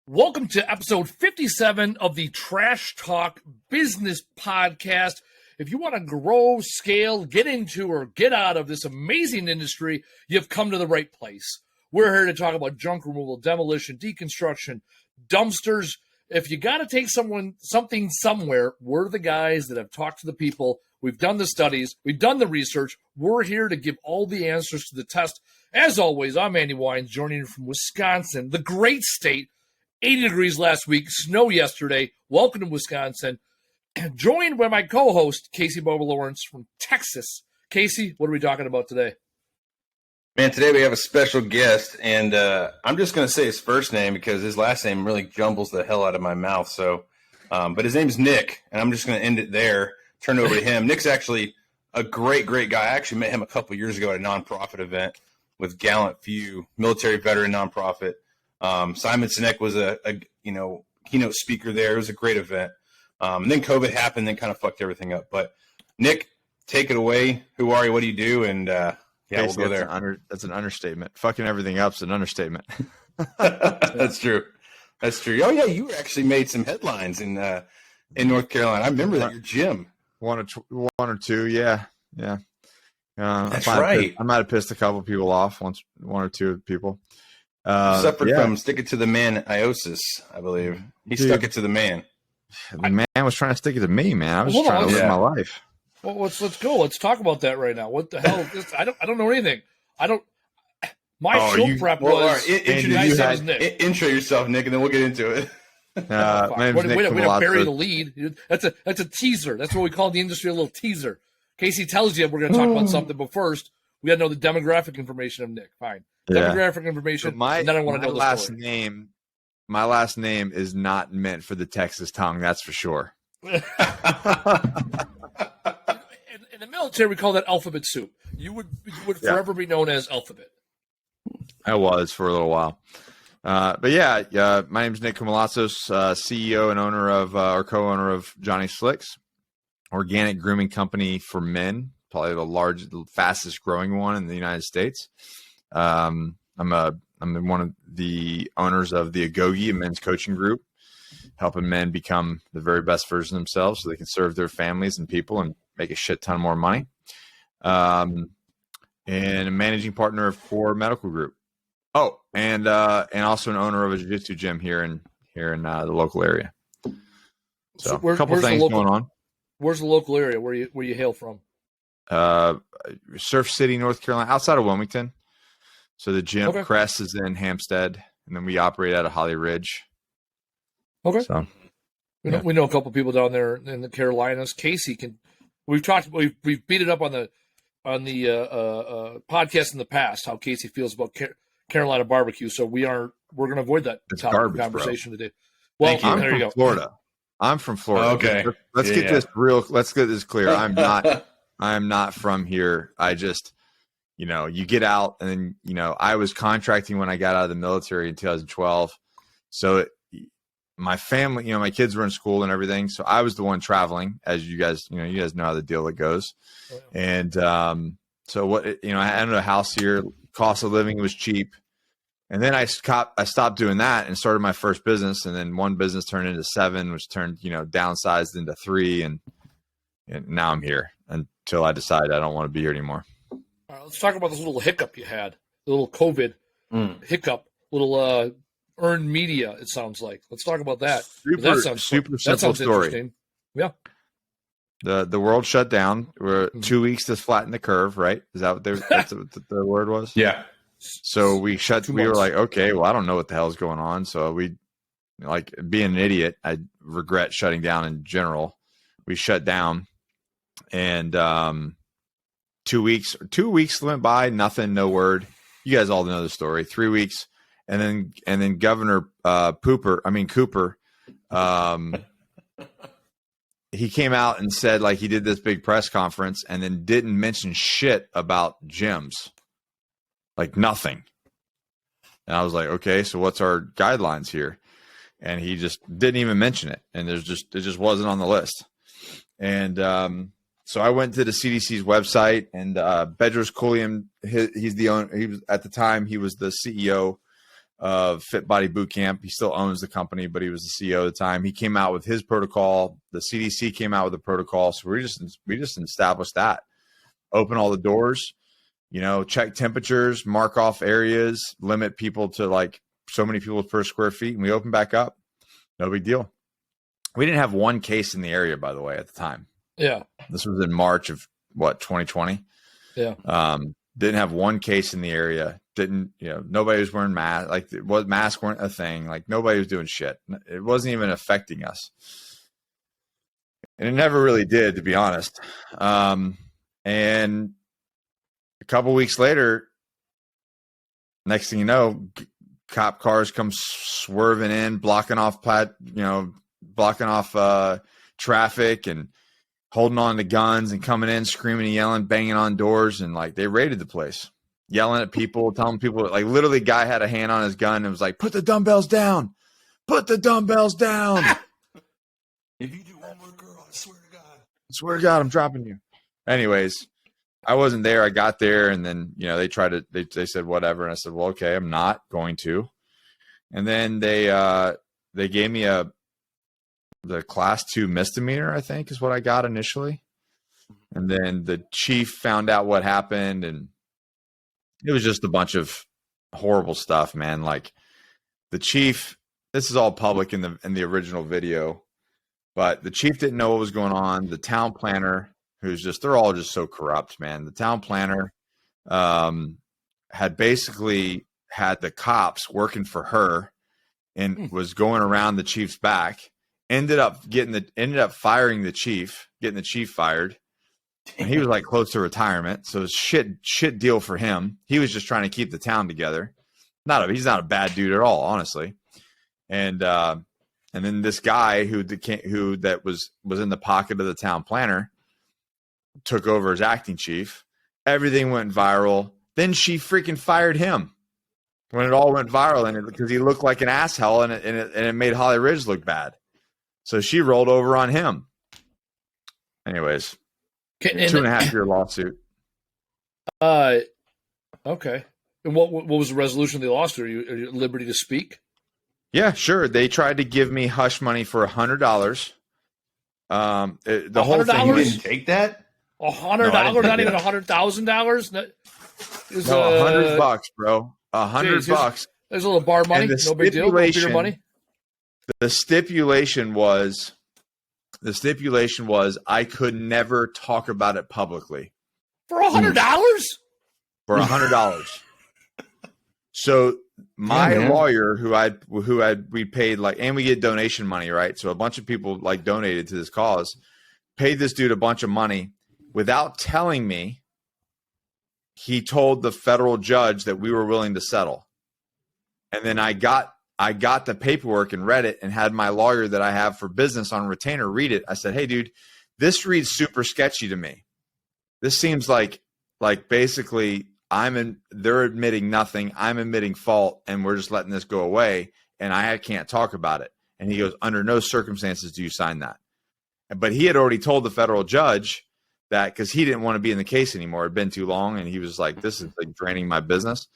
Welcome to episode 57 of the Trash Talk Business Podcast. If you want to grow, scale, get into, or get out of this amazing industry, you've come to the right place. We're here to talk about junk removal, demolition, deconstruction, dumpsters. If you got to take something somewhere, we're the guys that have talked to the people. We've done the studies. We've done the research. We're here to give all the answers to the test. As always, I'm Andy Weins, joining you from Wisconsin, the great state. 80 degrees last week, snow yesterday. Welcome to Wisconsin. Joined by my co-host, Casey Bubba Lawrence from Texas. Casey, what are we talking about today? Man, today we have a special guest, and I'm just going to say his first name because his last name really jumbles the hell out of my mouth. So, but his name's Nick, and I'm just going to end it there, turn it over to him. Nick's actually a great guy. I actually met him a couple years ago at a nonprofit event with Gallant Few, military veteran nonprofit. Simon Sinek was a keynote speaker there. It was a great event. And then COVID happened, then kind of fucked everything up. But Nick, take it away. Who are you? What do you do? And we'll go there. That's an understatement. Fucking everything up's an understatement. That's true. That's true. Oh yeah, you actually made some headlines in North Carolina. I remember that your gym. One or two, yeah. That's right. I might have pissed a couple people off. One or two people. Suffered from stick it to the man Iosis, I believe. He stuck it to the man. The man was trying to stick it to me, man. I was just trying to live my life. Well, let's go. Let's talk about that right now. What the hell? I don't know anything. Show prep was. All right, intro yourself, Nick, and then we'll get into it. My name's Nick Koumalatsos. Way to bury the lead. That's a teaser. That's what we call in the industry a little teaser. Casey tells you we're going to talk about something, but first we got to know the demographic information of Nick. Fine. Demographic information, and then I want to know the story. My last name is not meant for the Texas tongue, that's for sure. In the military, we call that alphabet soup. You would forever be known as Alphabet. I was for a little while. My name's Nick Koumalatsos, CEO and owner of, or co-owner of Johnny Slicks, organic grooming company for men, probably the fastest growing one in the United States. I'm one of the owners of the Agogi, a men's coaching group, helping men become the very best version of themselves so they can serve their families and people and make a shit ton more money. And a managing partner of Core Medical Group. Oh, and also an owner of a jiu-jitsu gym here in the local area. So a couple things going on. Where's the local area? Where you hail from? Surf City, North Carolina, outside of Wilmington. So the gym Crest is in Hampstead, and then we operate out of Holly Ridge. Okay. So we know a couple people down there in the Carolinas. Casey we've beat it up on the podcast in the past how Casey feels about Carolina barbecue. So we're going to avoid that topic of conversation today. Well, there you go. Florida. I'm from Florida. Okay. Let's get this clear. I'm not from here. I just, you get out and then, I was contracting when I got out of the military in 2012. So my family, my kids were in school and everything. So I was the one traveling, as you guys know how the deal goes. And so what, I had a house here, cost of living was cheap. And then I stopped doing that and started my first business. And then one business turned into 7, which turned, downsized into 3. And now I'm here until I decide I don't want to be here anymore. All right, let's talk about this little hiccup you had, the little COVID hiccup, little earned media, it sounds like. Let's talk about that. Super simple story. Yeah. The world shut down. We're 2 weeks to flatten the curve, right? Is that what that's what the word was? Yeah. So we were like, okay, well, I don't know what the hell is going on. So we, like, being an idiot, I regret shutting down in general. We shut down, and 2 weeks went by, nothing, no word. You guys all know the story. 3 weeks, and then Governor Cooper, he came out and said, like, he did this big press conference and then didn't mention shit about gyms. Like, nothing. And I was like, okay, so what's our guidelines here? And he just didn't even mention it. And it just wasn't on the list. And so I went to the CDC's website, and Bedros Keuilian, he's the owner. He was, at the time, he was the CEO of Fit Body Boot Camp. He still owns the company, but he was the CEO at the time. He came out with his protocol. The CDC came out with a protocol. So we just established that. Open all the doors, check temperatures, mark off areas, limit people to like so many people per square feet, and we open back up. No big deal. We didn't have one case in the area, by the way, at the time. Yeah. This was in March of 2020. Yeah. Didn't have one case in the area. Nobody was wearing masks. Like, masks weren't a thing. Like, nobody was doing shit. It wasn't even affecting us. And it never really did, to be honest. And a couple weeks later, next thing you know, cop cars come swerving in, blocking off traffic and holding on to guns and coming in, screaming and yelling, banging on doors. And like, they raided the place, yelling at people, telling people, like, literally guy had a hand on his gun and was like, put the dumbbells down, put the dumbbells down. If you do one more girl, I swear to God, I'm dropping you. Anyways, I wasn't there. I got there, and then, they said whatever. And I said, well, okay, I'm not going to. And then they gave me the class 2 misdemeanor, I think is what I got initially. And then the chief found out what happened, and it was just a bunch of horrible stuff, man. Like, the chief, this is all public in the original video, but the chief didn't know what was going on. The town planner, they're all just so corrupt, man. The town planner had basically had the cops working for her and was going around the chief's back. Ended up firing the chief, getting the chief fired. And he was like close to retirement, so it was shit deal for him. He was just trying to keep the town together. He's not a bad dude at all, honestly. And then this guy who was in the pocket of the town planner took over as acting chief. Everything went viral. Then she freaking fired him when it all went viral, and because he looked like an asshole, and it made Holly Ridge look bad. So she rolled over on him. Anyways, 2.5-year lawsuit. Okay. And what was the resolution of the lawsuit? Are you at liberty to speak? Yeah, sure. They tried to give me hush money for $100. The whole thing. You didn't take that? $100, not even $100,000. No, $100, bro. $100. There's a little bar money. No big deal. No beer money. The stipulation was I could never talk about it publicly. For $100? For $100. So my lawyer, we paid, like, and we get donation money, right? So a bunch of people like donated to this cause, paid this dude a bunch of money without telling me. He told the federal judge that we were willing to settle. And then I got the paperwork and read it and had my lawyer that I have for business on retainer read it. I said, hey, dude, this reads super sketchy to me. This seems like basically they're admitting nothing. I'm admitting fault, and we're just letting this go away, and I can't talk about it. And he goes, under no circumstances do you sign that. But he had already told the federal judge that, because he didn't want to be in the case anymore. It had been too long, and he was like, this is like draining my business.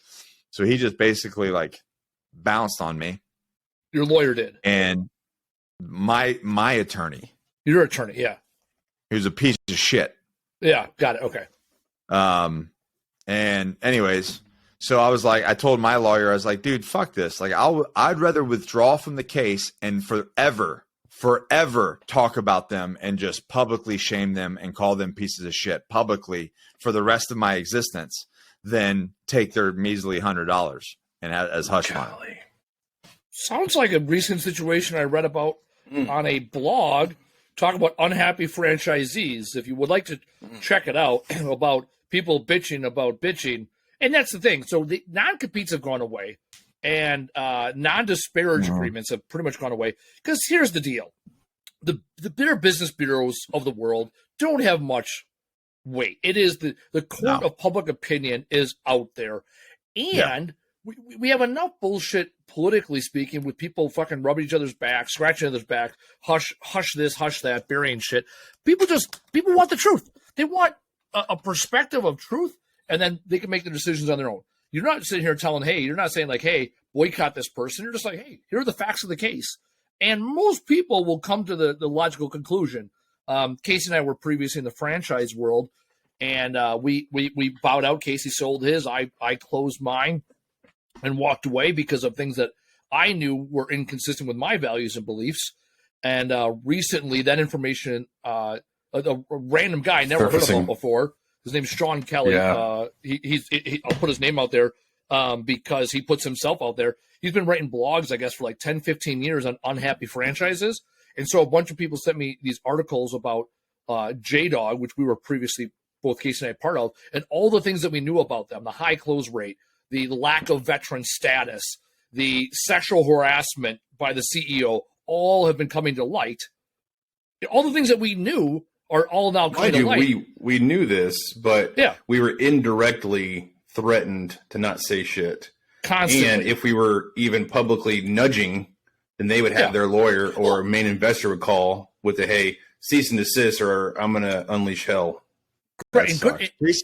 So he just basically like bounced on me. Your lawyer did. And my attorney. Your attorney, yeah. He was a piece of shit. Yeah, got it. Okay. And anyways, so I told my lawyer, I was like, dude, fuck this. Like, I'd rather withdraw from the case and forever talk about them and just publicly shame them and call them pieces of shit publicly for the rest of my existence than take their measly $100 and as hush money. Sounds like a recent situation I read about on a blog. Talk about unhappy franchisees. If you would like to check it out, about people bitching about bitching. And that's the thing. So the non-competes have gone away, and non-disparage agreements have pretty much gone away. Because here's the deal. The Better Business Bureaus of the world don't have much weight. It is the court of public opinion is out there. And we have enough bullshit, politically speaking, with people fucking rubbing each other's back, scratching each other's back, hush this, hush that, burying shit. People want the truth. They want a perspective of truth, and then they can make the decisions on their own. You're not sitting here telling, you're not saying like, hey, boycott this person. You're just like, hey, here are the facts of the case. And most people will come to the logical conclusion. Casey and I were previously in the franchise world, and we bowed out. Casey sold his. I closed mine and walked away because of things that I knew were inconsistent with my values and beliefs. And recently, that information, a random guy I never heard of him before. His name's Sean Kelly. Yeah. I'll put his name out there because he puts himself out there. He's been writing blogs, I guess, for like 10, 15 years on unhappy franchises. And so a bunch of people sent me these articles about J-Dog, which we were previously, both Casey and I, part of, and all the things that we knew about them, the high close rate, the lack of veteran status, the sexual harassment by the CEO, all have been coming to light. All the things that we knew are all now coming to light. We knew this, but we were indirectly threatened to not say shit. Constantly. And if we were even publicly nudging, then they would have their lawyer or main investor would call with the, hey, cease and desist, or I'm going to unleash hell. Right.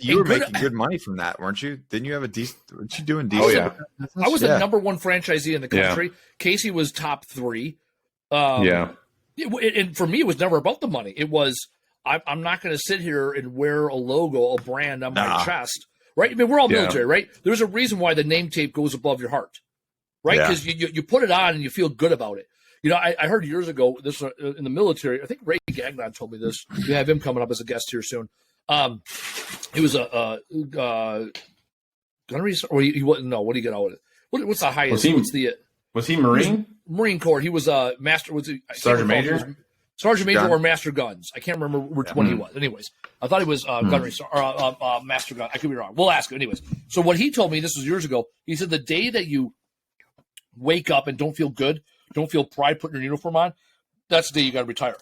You were making good money from that, weren't you? Didn't you have a decent? Weren't you doing decent? Oh, yeah. I was the number one franchisee in the country. Yeah. Casey was top 3. And for me, it was never about the money. It was, I'm not going to sit here and wear a logo, a brand on my chest. Right? I mean, we're all military, right? There's a reason why the name tape goes above your heart, right? Because you put it on and you feel good about it. You know, I heard years ago, this in the military, I think Ray Gagnon told me this. We have him coming up as a guest here soon. He was a gunnery, or he wasn't. No, what do you get out of it? What's the highest? Was he Marine? Marine Corps. He was a master. Sergeant Major? Sergeant Major or Master Guns. I can't remember which one he was. Anyways, I thought he was gunnery or Master Gun. I could be wrong. We'll ask him. Anyways, so what he told me, this was years ago, he said the day that you wake up and don't feel good, don't feel pride putting your uniform on, that's the day you got to retire.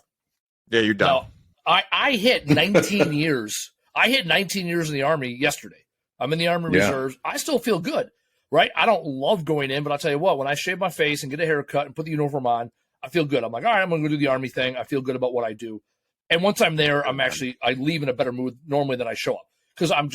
Yeah, you're done. Now, I hit 19 years. I hit 19 years in the Army yesterday. I'm in the Army Reserves. I still feel good, right? I don't love going in, but I'll tell you what, when I shave my face and get a haircut and put the uniform on, I feel good. I'm like, all right, I'm going to go do the Army thing. I feel good about what I do. And once I'm there, I leave in a better mood normally than I show up because I'm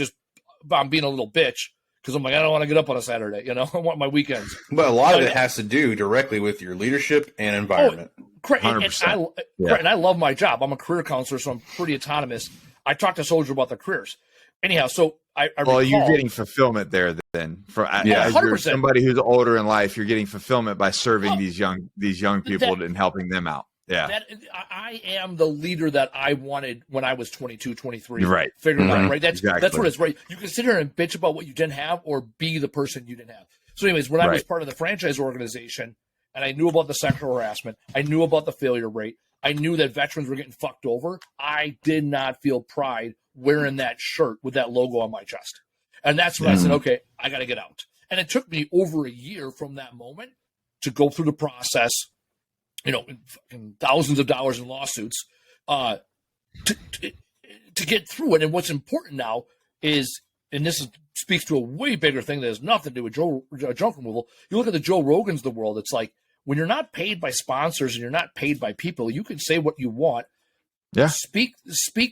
being a little bitch because I'm like, I don't want to get up on a Saturday. You know, I want my weekends. But a lot of it has to do directly with your leadership and environment. Correct. And I love my job. I'm a career counselor, so I'm pretty autonomous. I talk to soldiers about their careers. Anyhow, so I recall, you're getting fulfillment there then. As you're somebody who's older in life, you're getting fulfillment by serving these young people and helping them out. Yeah. I am the leader that I wanted when I was 22, 23. Right. Figuring out, right? That's what it is, right? You can sit here and bitch about what you didn't have or be the person you didn't have. So anyways, when I was part of the franchise organization and I knew about the sexual harassment, I knew about the failure rate, I knew that veterans were getting fucked over, I did not feel pride wearing that shirt with that logo on my chest. And that's when I said, okay, I got to get out. And it took me over a year from that moment to go through the process, you know, in thousands of dollars in lawsuits, to get through it. And what's important now is, and this speaks to a way bigger thing that has nothing to do with junk removal. You look at the Joe Rogans of the world. It's like when you're not paid by sponsors and you're not paid by people, you can say what you want. Yeah. Speak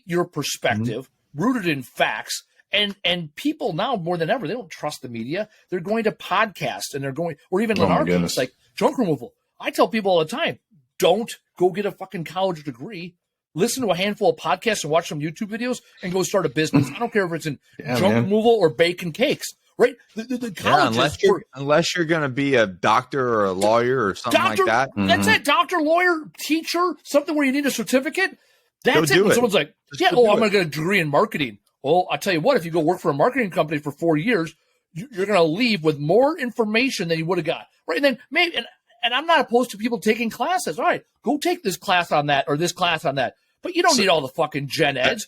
your perspective, rooted in facts. And people now more than ever, they don't trust the media. They're going to podcasts and they're going, or even in our case, like junk removal. I tell people all the time, don't go get a fucking college degree. Listen to a handful of podcasts and watch some YouTube videos and go start a business. I don't care if it's in junk removal or baking cakes, right? The college unless you're going to be a doctor or a lawyer or something like that. That's it. Doctor, lawyer, teacher, something where you need a certificate. That's it. And someone's like, I'm going to get a degree in marketing. Well, I'll tell you what, if you go work for a marketing company for 4 years, you're going to leave with more information than you would have got. Right. And then maybe, and I'm not opposed to people taking classes. All right, go take this class on that or this class on that. But you don't need all the fucking gen eds.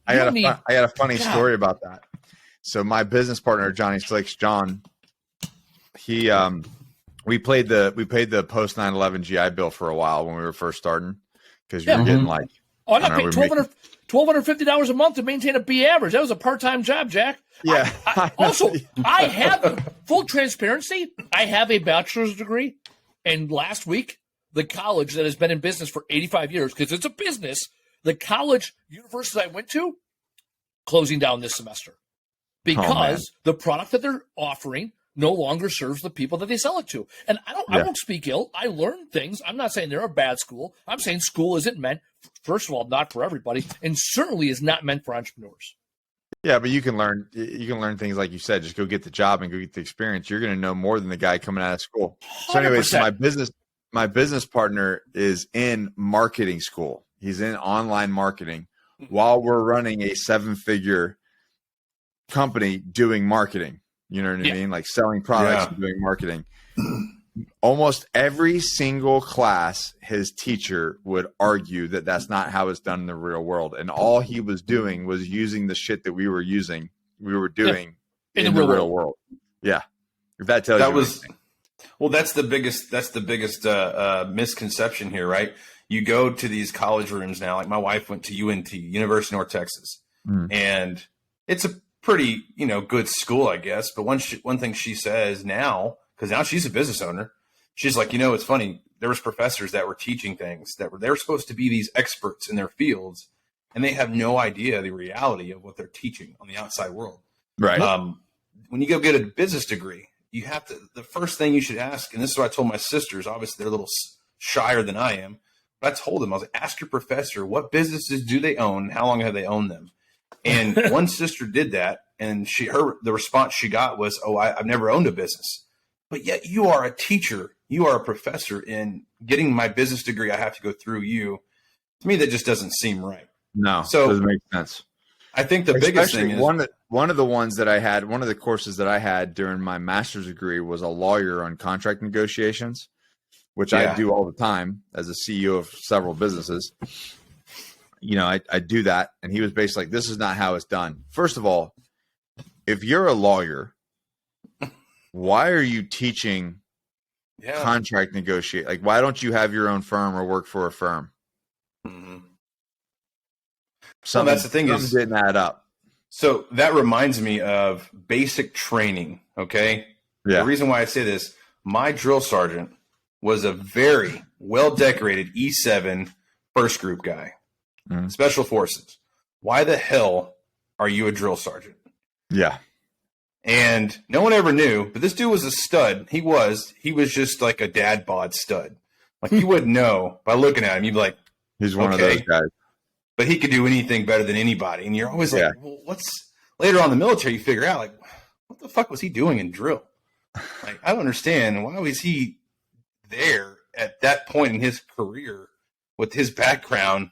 I got a funny story about that. So my business partner, Johnny Slicks, John, we paid the post 9/11 GI Bill for a while when we were first starting because we were getting like, I got paid $1,250 a month to maintain a B average. That was a part-time job, Jack. Yeah. I have full transparency. I have a bachelor's degree, and last week, the college that has been in business for 85 years, because it's a business, the college university I went to, closing down this semester because the product that they're offering no longer serves the people that they sell it to. And I won't speak ill. I learned things. I'm not saying they're a bad school. I'm saying school isn't meant, first of all, not for everybody, and certainly is not meant for entrepreneurs. Yeah, but you can learn things like you said. Just go get the job and go get the experience. You're going to know more than the guy coming out of school. So anyway, so my business partner is in marketing school. He's in online marketing while we're running a 7-figure company doing marketing. You know what I mean? Like selling products and doing marketing. Almost every single class, his teacher would argue that that's not how it's done in the real world. And all he was doing was using the shit that we were doing in the real world. Yeah. If that tells you anything. Well, that's the biggest misconception here, right? You go to these college rooms now, like my wife went to UNT, University of North Texas, and it's a pretty, good school, I guess. But one thing she says now, because now she's a business owner, she's like, it's funny. There was professors that were teaching things they're supposed to be these experts in their fields, and they have no idea the reality of what they're teaching on the outside world. Right. When you go get a business degree, you have to. The first thing you should ask, and this is what I told my sisters. Obviously, they're a little shyer than I am, but I told them, I was like, ask your professor what businesses do they own, how long have they owned them. And one sister did that, and the response she got was, "Oh, I've never owned a business." But yet you are a teacher, you are a professor, and getting my business degree, I have to go through you. To me, that just doesn't seem right. No, so doesn't make sense. I think the biggest thing is one of the ones that I had, one of the courses that I had during my master's degree was a lawyer on contract negotiations, which I do all the time as a CEO of several businesses. I do that. And he was basically like, this is not how it's done. First of all, if you're a lawyer, why are you teaching contract negotiate? Like, why don't you have your own firm or work for a firm? Mm-hmm. That's the thing is didn't add up. So that reminds me of basic training. Okay. Yeah. The reason why I say this, my drill sergeant was a very well decorated E7 first group guy, special forces. Why the hell are you a drill sergeant? Yeah. And no one ever knew, but this dude was a stud. He was just like a dad bod stud. Like you wouldn't know by looking at him. You'd be like, he's one of those guys. But he could do anything better than anybody. And you're always like, well, later on in the military, you figure out like, what the fuck was he doing in drill? Like, I don't understand. Why was he there at that point in his career with his background?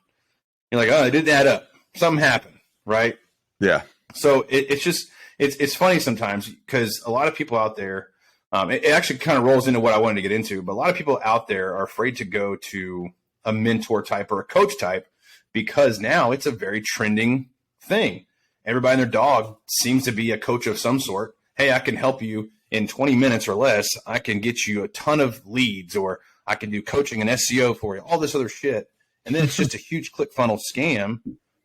You're like, oh, it didn't add up. Something happened. Right. Yeah. So it's funny sometimes because a lot of people out there, it actually kind of rolls into what I wanted to get into, but a lot of people out there are afraid to go to a mentor type or a coach type because now it's a very trending thing. Everybody and their dog seems to be a coach of some sort. Hey, I can help you in 20 minutes or less. I can get you a ton of leads, or I can do coaching and SEO for you, all this other shit. And then it's just a huge ClickFunnels scam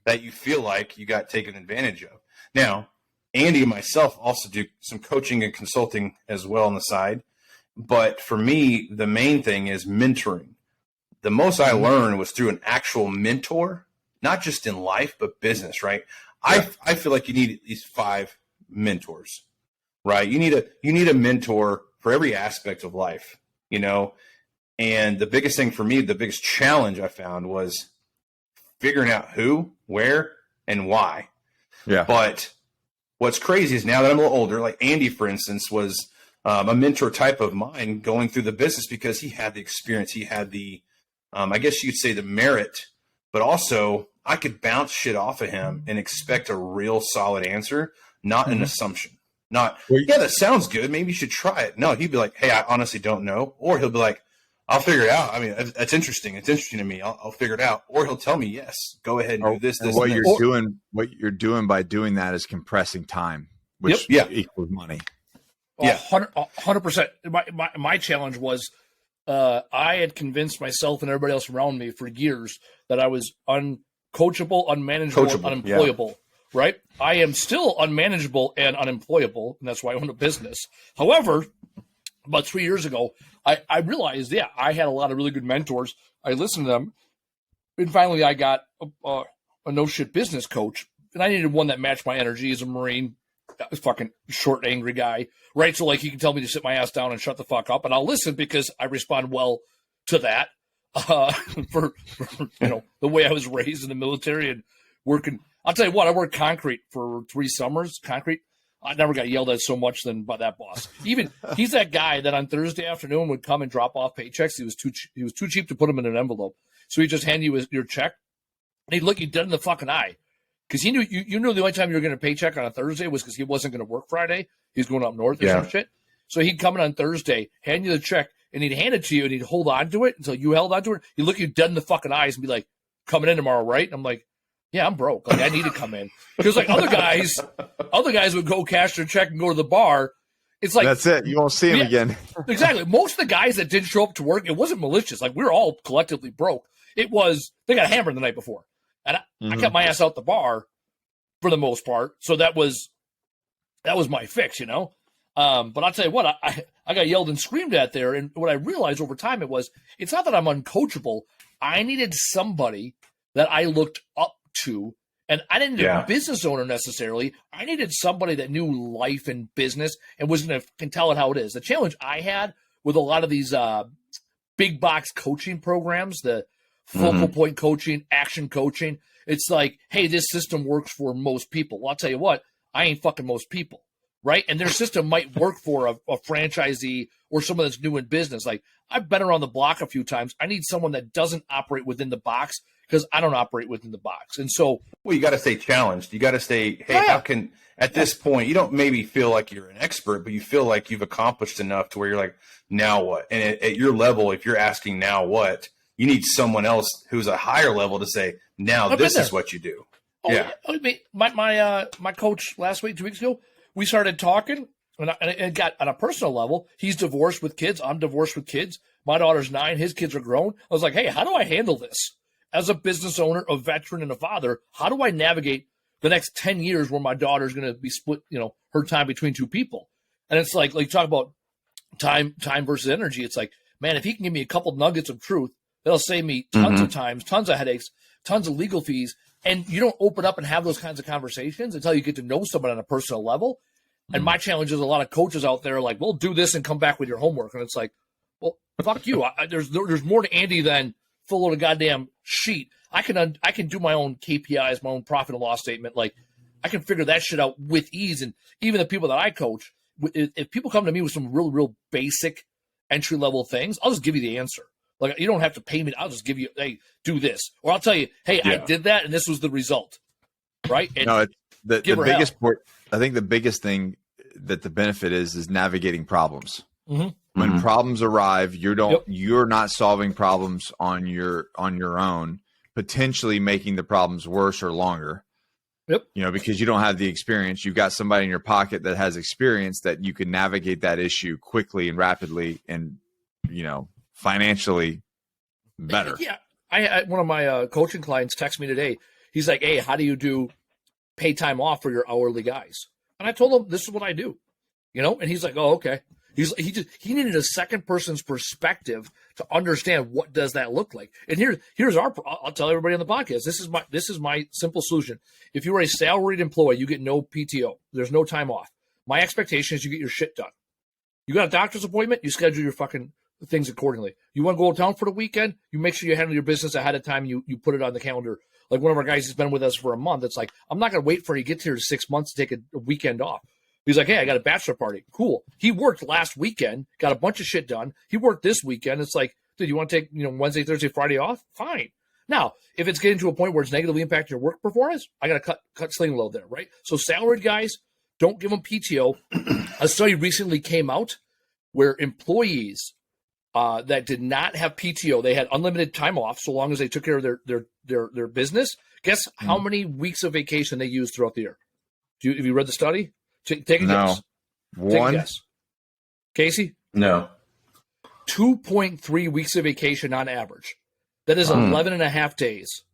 that you feel like you got taken advantage of. Now, Andy and myself also do some coaching and consulting as well on the side. But for me, the main thing is mentoring. The most I learned was through an actual mentor, not just in life, but business, right? Yeah. I feel like you need at least 5 mentors, right? You need a mentor for every aspect of life, And the biggest thing for me, the biggest challenge I found was figuring out who, where, and why. Yeah. But what's crazy is now that I'm a little older, like Andy, for instance, was a mentor type of mine going through the business because he had the experience. He had the, I guess you could say the merit, but also I could bounce shit off of him and expect a real solid answer, not an assumption. Not, that sounds good. Maybe you should try it. No, he'd be like, hey, I honestly don't know. Or he'll be like, I'll figure it out. I mean, that's interesting. It's interesting to me. I'll figure it out. Or he'll tell me, yes, go ahead and do this. What you're doing by doing that is compressing time, which equals money. Yeah, 100%. My challenge was I had convinced myself and everybody else around me for years that I was uncoachable, unmanageable, and unemployable. Yeah. Right? I am still unmanageable and unemployable, and that's why I own a business. However, about 3 years ago, I realized, I had a lot of really good mentors. I listened to them, and finally I got a no-shit business coach, and I needed one that matched my energy as a Marine, fucking short, angry guy, right? So like he can tell me to sit my ass down and shut the fuck up, and I'll listen because I respond well to that. For the way I was raised in the military and working. I'll tell you what, I worked concrete for 3 summers. Concrete. I never got yelled at so much than by that boss. Even he's that guy that on Thursday afternoon would come and drop off paychecks. He was too cheap to put them in an envelope, so he'd just hand you your check, and he'd look you dead in the fucking eye. Because he knew you knew the only time you were getting a paycheck on a Thursday was because he wasn't going to work Friday. He was going up north or some shit. So he'd come in on Thursday, hand you the check, and he'd hand it to you, and he'd hold on to it until you held on to it. He'd look you dead in the fucking eyes and be like, "Coming in tomorrow, right?" And I'm like, "Yeah, I'm broke. Like I need to come in." Because like other guys would go cash their check and go to the bar. It's like that's it. You won't see him again. Exactly. Most of the guys that didn't show up to work, it wasn't malicious. Like we were all collectively broke. It was they got hammered the night before, and I kept my ass out the bar for the most part. So that was my fix, But I'll tell you what, I got yelled and screamed at there. And what I realized over time, it's not that I'm uncoachable. I needed somebody that I looked up to. And I didn't need a business owner necessarily. I needed somebody that knew life and business and can tell it how it is. The challenge I had with a lot of these big box coaching programs, the focal point coaching, action coaching, it's like, hey, this system works for most people. Well, I'll tell you what, I ain't fucking most people, right? And their system might work for a franchisee or someone that's new in business. Like, I've been around the block a few times. I need someone that doesn't operate within the box because I don't operate within the box. And so... Well, you got to stay challenged. You got to stay, hey, how can... At this point, you don't maybe feel like you're an expert, but you feel like you've accomplished enough to where you're like, now what? And at your level, if you're asking now what, you need someone else who's a higher level to say, now this is what you do. Oh, yeah. My coach last week, 2 weeks ago, we started talking and it got on a personal level. He's divorced with kids. I'm divorced with kids. My daughter's 9. His kids are grown. I was like, hey, how do I handle this? As a business owner, a veteran, and a father, how do I navigate the next 10 years where my daughter's going to be split, her time between 2 people? And it's like talk about time versus energy. It's like, man, if he can give me a couple nuggets of truth, that'll save me tons of times, tons of headaches, tons of legal fees. And you don't open up and have those kinds of conversations until you get to know someone on a personal level. And my challenge is a lot of coaches out there are like, well, do this and come back with your homework. And it's like, well, fuck you. There's more to Andy than full of a goddamn sheet. I can do my own KPIs, my own profit and loss statement. Like I can figure that shit out with ease. And even the people that I coach, if people come to me with some real basic entry level things, I'll just give you the answer. Like you don't have to pay me. I'll just give you, hey, do this, or I'll tell you, hey, I did that and this was the result, right? And no, the biggest part. I think the biggest thing that the benefit is navigating problems. When problems arrive, you're not solving problems on your own, potentially making the problems worse or longer. Because you don't have the experience. You've got somebody in your pocket that has experience that you can navigate that issue quickly and rapidly and, financially better. Yeah. I one of my coaching clients texted me today. He's like, hey, how do you do pay time off for your hourly guys? And I told him, this is what I do, and he's like, oh, okay. He needed a second person's perspective to understand what does that look like. And here's I'll tell everybody on the podcast, this is my simple solution. If you are a salaried employee, you get no PTO. There's no time off. My expectation is you get your shit done. You got a doctor's appointment, you schedule your fucking things accordingly. You want to go down for the weekend, you make sure you handle your business ahead of time. You put it on the calendar. Like one of our guys has been with us for a month. It's like, I'm not going to wait for he gets here to 6 months to take a weekend off. He's like, hey, I got a bachelor party. Cool. He worked last weekend, got a bunch of shit done. He worked this weekend. It's like, dude, you want to take Wednesday, Thursday, Friday off? Fine. Now, if it's getting to a point where it's negatively impacting your work performance, I got to cut sling load there, right? So salaried guys, don't give them PTO. A study recently came out where employees that did not have PTO, they had unlimited time off so long as they took care of their business. Guess how many weeks of vacation they used throughout the year? Have you read the study? Take a guess. One. Take a guess. Casey? No. 2.3 weeks of vacation on average. That is 11 and a half days.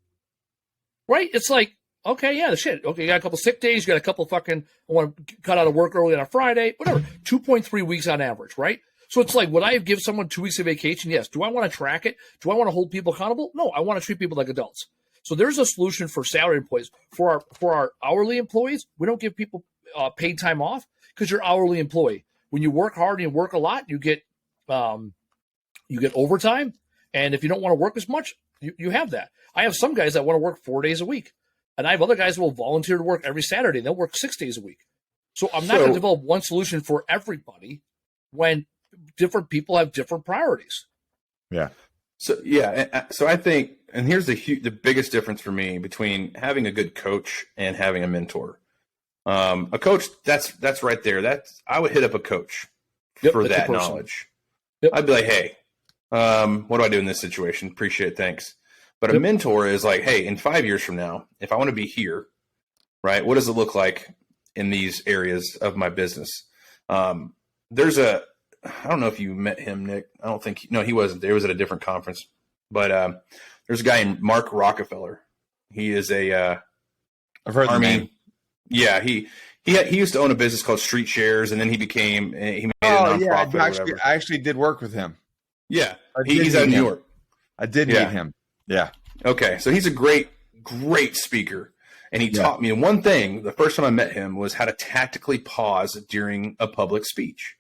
Right? It's like, okay, yeah, the shit. Okay, you got a couple sick days. You got a couple fucking, I want to cut out of work early on a Friday. Whatever. 2.3 weeks on average, right? So it's like, would I give someone 2 weeks of vacation? Yes. Do I want to track it? Do I want to hold people accountable? No, I want to treat people like adults. So there's a solution for salary employees. For our hourly employees, we don't give people paid time off? Because you're hourly employee. When you work hard and you work a lot, you get overtime. And if you don't want to work as much, you have that. I have some guys that want to work 4 days a week. And I have other guys who will volunteer to work every Saturday. They'll work 6 days a week. So I'm not going to develop one solution for everybody when different people have different priorities. Yeah. So I think, and here's the biggest difference for me between having a good coach and having a mentor. A coach, that's right there. I would hit up a coach for that knowledge. Yep. I'd be like, hey, what do I do in this situation? Appreciate it, thanks. But a mentor is like, hey, in 5 years from now, if I want to be here, right, what does it look like in these areas of my business? I don't know if you met him, Nick. I don't think, no, he wasn't there. He was at a different conference. But there's a guy named Mark Rockefeller. He is I've heard the name. Yeah, he used to own a business called Street Shares, and then he made a nonprofit. Yeah, I actually did work with him. Yeah, he's out of New York. I did meet him. Yeah. Okay, so he's a great speaker, and he taught me one thing. The first time I met him was how to tactically pause during a public speech.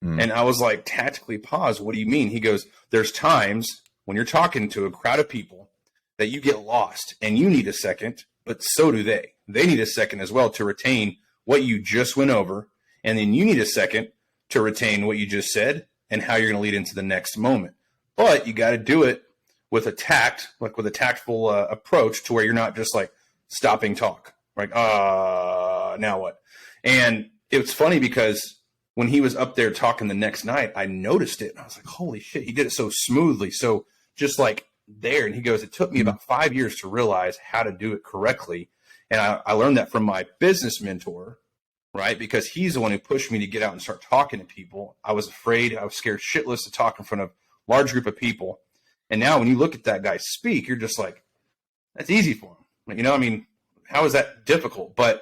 And I was like, tactically pause? What do you mean? He goes, there's times when you're talking to a crowd of people that you get lost, and you need a second, but so do they. They need a second as well to retain what you just went over, and then you need a second to retain what you just said and how you're going to lead into the next moment. But you got to do it with a tactful approach to where you're not just like stopping talk, like, now what? And it's funny because when he was up there talking the next night, I noticed it. And I was like, holy shit, he did it so smoothly. So just like there. And he goes, it took me about 5 years to realize how to do it correctly. And I learned that from my business mentor, right? Because he's the one who pushed me to get out and start talking to people. I was afraid. I was scared shitless to talk in front of a large group of people. And now when you look at that guy speak, you're just like, that's easy for him. You know, I mean, how is that difficult? But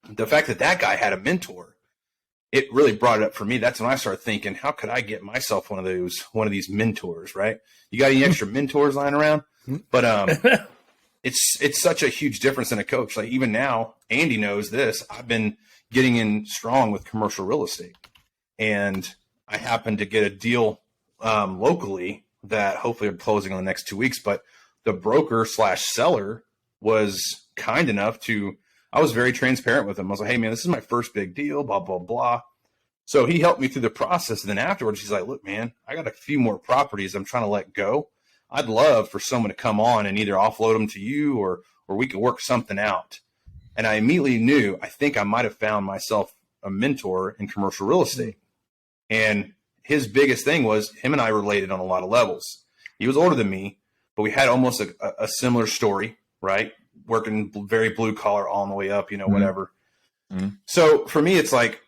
the fact that guy had a mentor, it really brought it up for me. That's when I started thinking, how could I get myself one of these mentors, right? You got any extra mentors lying around? But it's such a huge difference in a coach. Like even now, Andy knows this. I've been getting in strong with commercial real estate, and I happened to get a deal locally that hopefully I'm closing in the next 2 weeks. But the broker / seller was kind enough to, I was very transparent with him. I was like, hey man, this is my first big deal, blah, blah, blah. So he helped me through the process. And then afterwards, he's like, look, man, I got a few more properties I'm trying to let go. I'd love for someone to come on and either offload them to you or we can work something out. And I immediately knew, I think I might have found myself a mentor in commercial real estate. And his biggest thing was him and I related on a lot of levels. He was older than me, but we had almost a similar story, right? Working very blue collar all the way up, whatever. Mm-hmm. So for me, it's like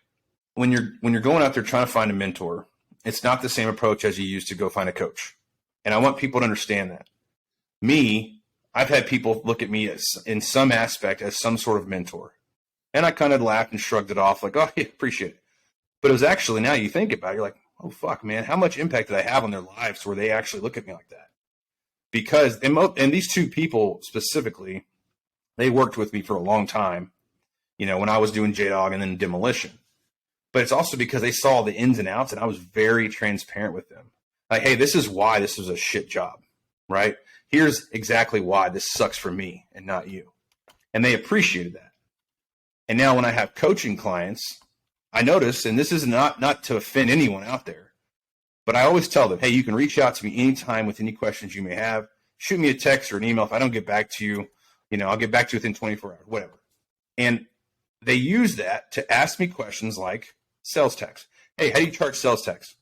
when you're going out there trying to find a mentor, it's not the same approach as you used to go find a coach. And I want people to understand that. I've had people look at me as, in some aspect, as some sort of mentor. And I kind of laughed and shrugged it off like, oh, yeah, appreciate it. But it was actually, now you think about it, you're like, oh, fuck, man, how much impact did I have on their lives where they actually look at me like that? Because, and these two people specifically, they worked with me for a long time, when I was doing J-Dog and then demolition. But it's also because they saw the ins and outs, and I was very transparent with them. Like, hey, this is why this was a shit job, right? Here's exactly why this sucks for me and not you. And they appreciated that. And now when I have coaching clients, I notice, and this is not to offend anyone out there, but I always tell them, hey, you can reach out to me anytime with any questions you may have. Shoot me a text or an email. If I don't get back to you, I'll get back to you within 24 hours, whatever. And they use that to ask me questions like sales tax. Hey, how do you charge sales tax?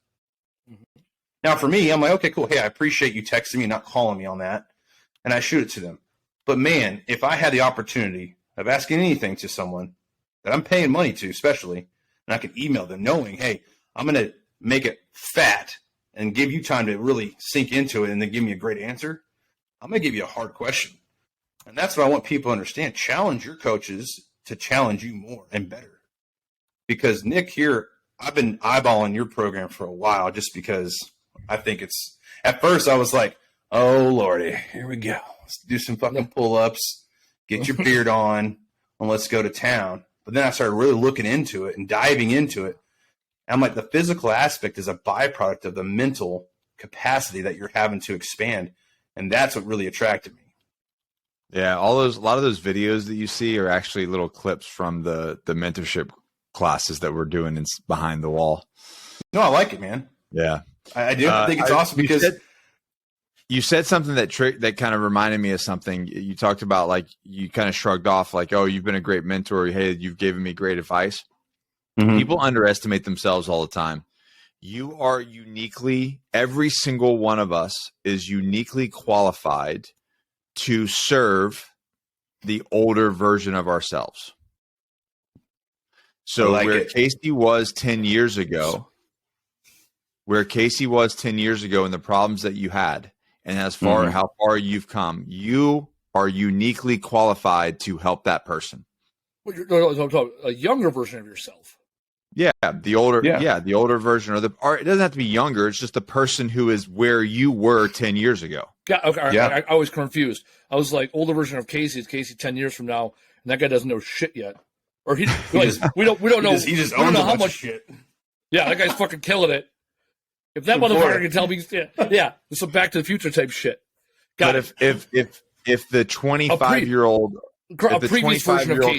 Mm-hmm. Now, for me, I'm like, okay, cool. Hey, I appreciate you texting me, not calling me on that. And I shoot it to them. But man, if I had the opportunity of asking anything to someone that I'm paying money to, especially, and I could email them knowing, hey, I'm going to make it fat and give you time to really sink into it and then give me a great answer, I'm going to give you a hard question. And that's what I want people to understand. Challenge your coaches to challenge you more and better. Because Nick here, I've been eyeballing your program for a while just because I think it's, at first I was like, oh Lordy, here we go. Let's do some fucking pull-ups, get your beard on, and let's go to town. But then I started really looking into it and diving into it. And I'm like, the physical aspect is a byproduct of the mental capacity that you're having to expand. And that's what really attracted me. Yeah, a lot of those videos that you see are actually little clips from the mentorship classes that we're doing behind the wall. No, I like it, man. Yeah, I do. I think it's awesome because you said something that kind of reminded me of something. You talked about, like, you kind of shrugged off, like, oh, you've been a great mentor. Hey, you've given me great advice. Mm-hmm. People underestimate themselves all the time. You are uniquely, every single one of us is uniquely qualified to serve the older version of ourselves. So where Casey was 10 years ago, and the problems that you had, and as far how far you've come, you are uniquely qualified to help that person. Well, you're a younger version of yourself. Yeah, the older version, or it doesn't have to be younger. It's just the person who is where you were 10 years ago. Yeah, okay. Yeah. I was confused. I was like, older version of Casey is Casey 10 years from now, and that guy doesn't know shit yet, or we don't know. He just owns how much shit. Yeah, that guy's fucking killing it. If that motherfucker can tell me, yeah, this is Back to the Future type shit. But if the 25-year-old,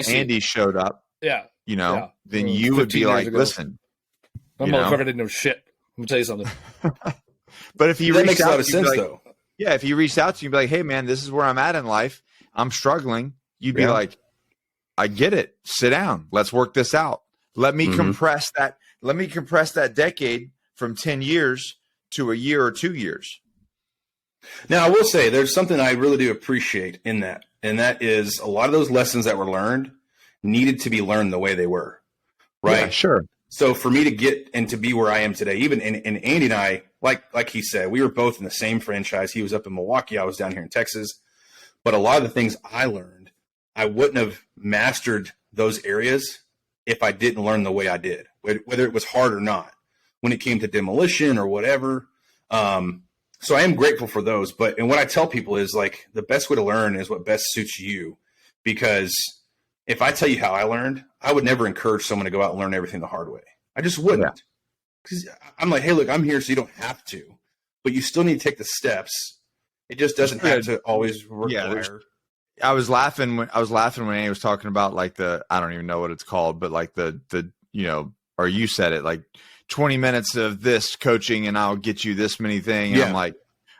Andy showed up, then you would be like, listen, that motherfucker didn't know shit. Let me tell you something. But if he that reached makes a out lot of sense, though. Yeah, if he reached out to you and be like, hey, man, this is where I'm at in life. I'm struggling. You'd be like, I get it. Sit down. Let's work this out. Let me compress that. Let me compress that decade from 10 years to a year or 2 years. Now, I will say there's something I really do appreciate in that, and that is a lot of those lessons that were learned needed to be learned the way they were, right? Yeah, sure. So for me to get and to be where I am today, even and Andy and I, like he said, we were both in the same franchise. He was up in Milwaukee. I was down here in Texas. But a lot of the things I learned, I wouldn't have mastered those areas if I didn't learn the way I did, whether it was hard or not, when it came to demolition or whatever. So I am grateful for those. And what I tell people is, like, the best way to learn is what best suits you. Because if I tell you how I learned, I would never encourage someone to go out and learn everything the hard way. I just wouldn't. Because I'm like, hey, look, I'm here so you don't have to. But you still need to take the steps. It just doesn't have to always require. I was laughing when Andy was talking about, like, I don't even know what it's called, but like the or you said it, like 20 minutes of this coaching and I'll get you this many things. And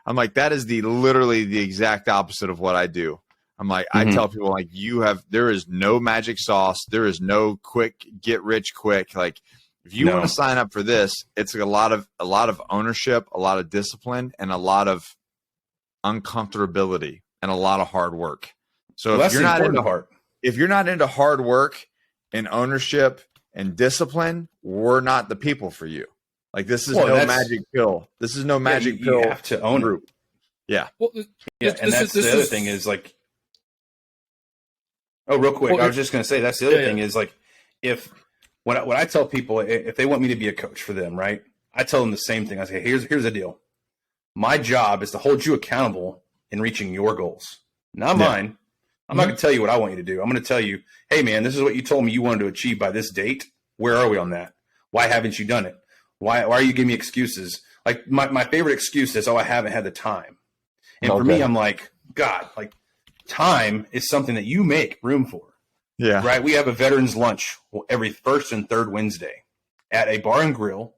I'm like, that is literally the exact opposite of what I do. I'm like, I tell people, like, there is no magic sauce. There is no quick get rich quick. Like, if you want to sign up for this, it's a lot of ownership, a lot of discipline, and a lot of uncomfortability and a lot of hard work. So if you're not into hard work and ownership and discipline, we're not the people for you. Like, this is no magic pill. This is no magic pill. You have to own it. Yeah. Well, and that's the other thing is, like, real quick, I was just going to say, that's the other thing is, like, when I tell people, if they want me to be a coach for them, right, I tell them the same thing. I say, here's the deal. My job is to hold you accountable in reaching your goals, not mine. I'm not going to tell you what I want you to do. I'm going to tell you, hey, man, this is what you told me you wanted to achieve by this date. Where are we on that? Why haven't you done it? Why are you giving me excuses? Like, my favorite excuse is, I haven't had the time. And for me, I'm like, God, like, time is something that you make room for. Yeah. Right. We have a veterans lunch every first and third Wednesday at a bar and grill.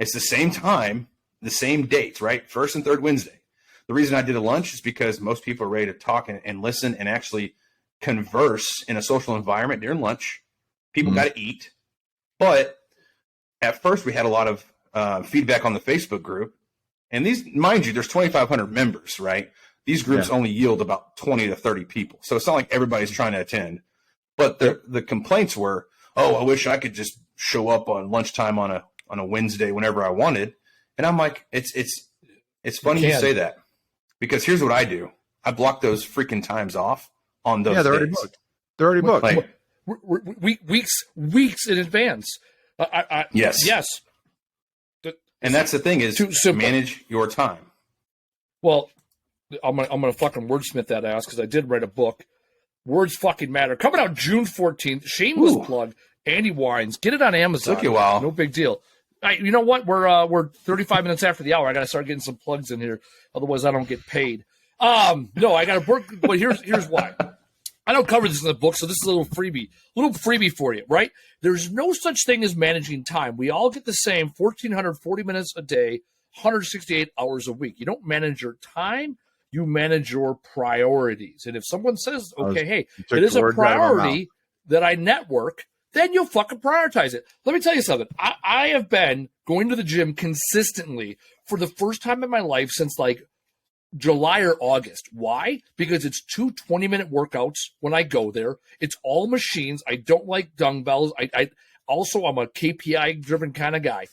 It's the same time, the same dates, right? First and third Wednesday. The reason I did a lunch is because most people are ready to talk and listen and actually converse in a social environment during lunch. People got to eat. But at first we had a lot of feedback on the Facebook group. And these, mind you, there's 2,500 members, right? These groups only yield about 20 to 30 people. So it's not like everybody's trying to attend. But the complaints were, I wish I could just show up on lunchtime on a Wednesday whenever I wanted. And I'm like, it's funny you say that, because here's what I do. I block those freaking times off on those days. Already booked. They're already booked. Like, weeks in advance. Yes. And that's the thing is to manage your time. Well, I'm gonna fucking wordsmith that ass, because I did write a book Words fucking matter. Coming out June 14th. Shameless plug. Andy Weins. Get it on Amazon. Took you a while. No big deal. You know what? We're 35 minutes after the hour. I got to start getting some plugs in here. Otherwise, I don't get paid. No, I got to work. But here's why. I don't cover this in the book, so this is a little freebie for you, right? There's no such thing as managing time. We all get the same 1,440 minutes a day, 168 hours a week. You don't manage your time. You manage your priorities. And if someone says, okay, hey, it is a priority that I network, then you'll fucking prioritize it. Let me tell you something. I have been going to the gym consistently for the first time in my life since like July or August. Why? Because it's 2 20-minute workouts when I go there. It's all machines. I don't like dumbbells. I'm a KPI-driven kind of guy.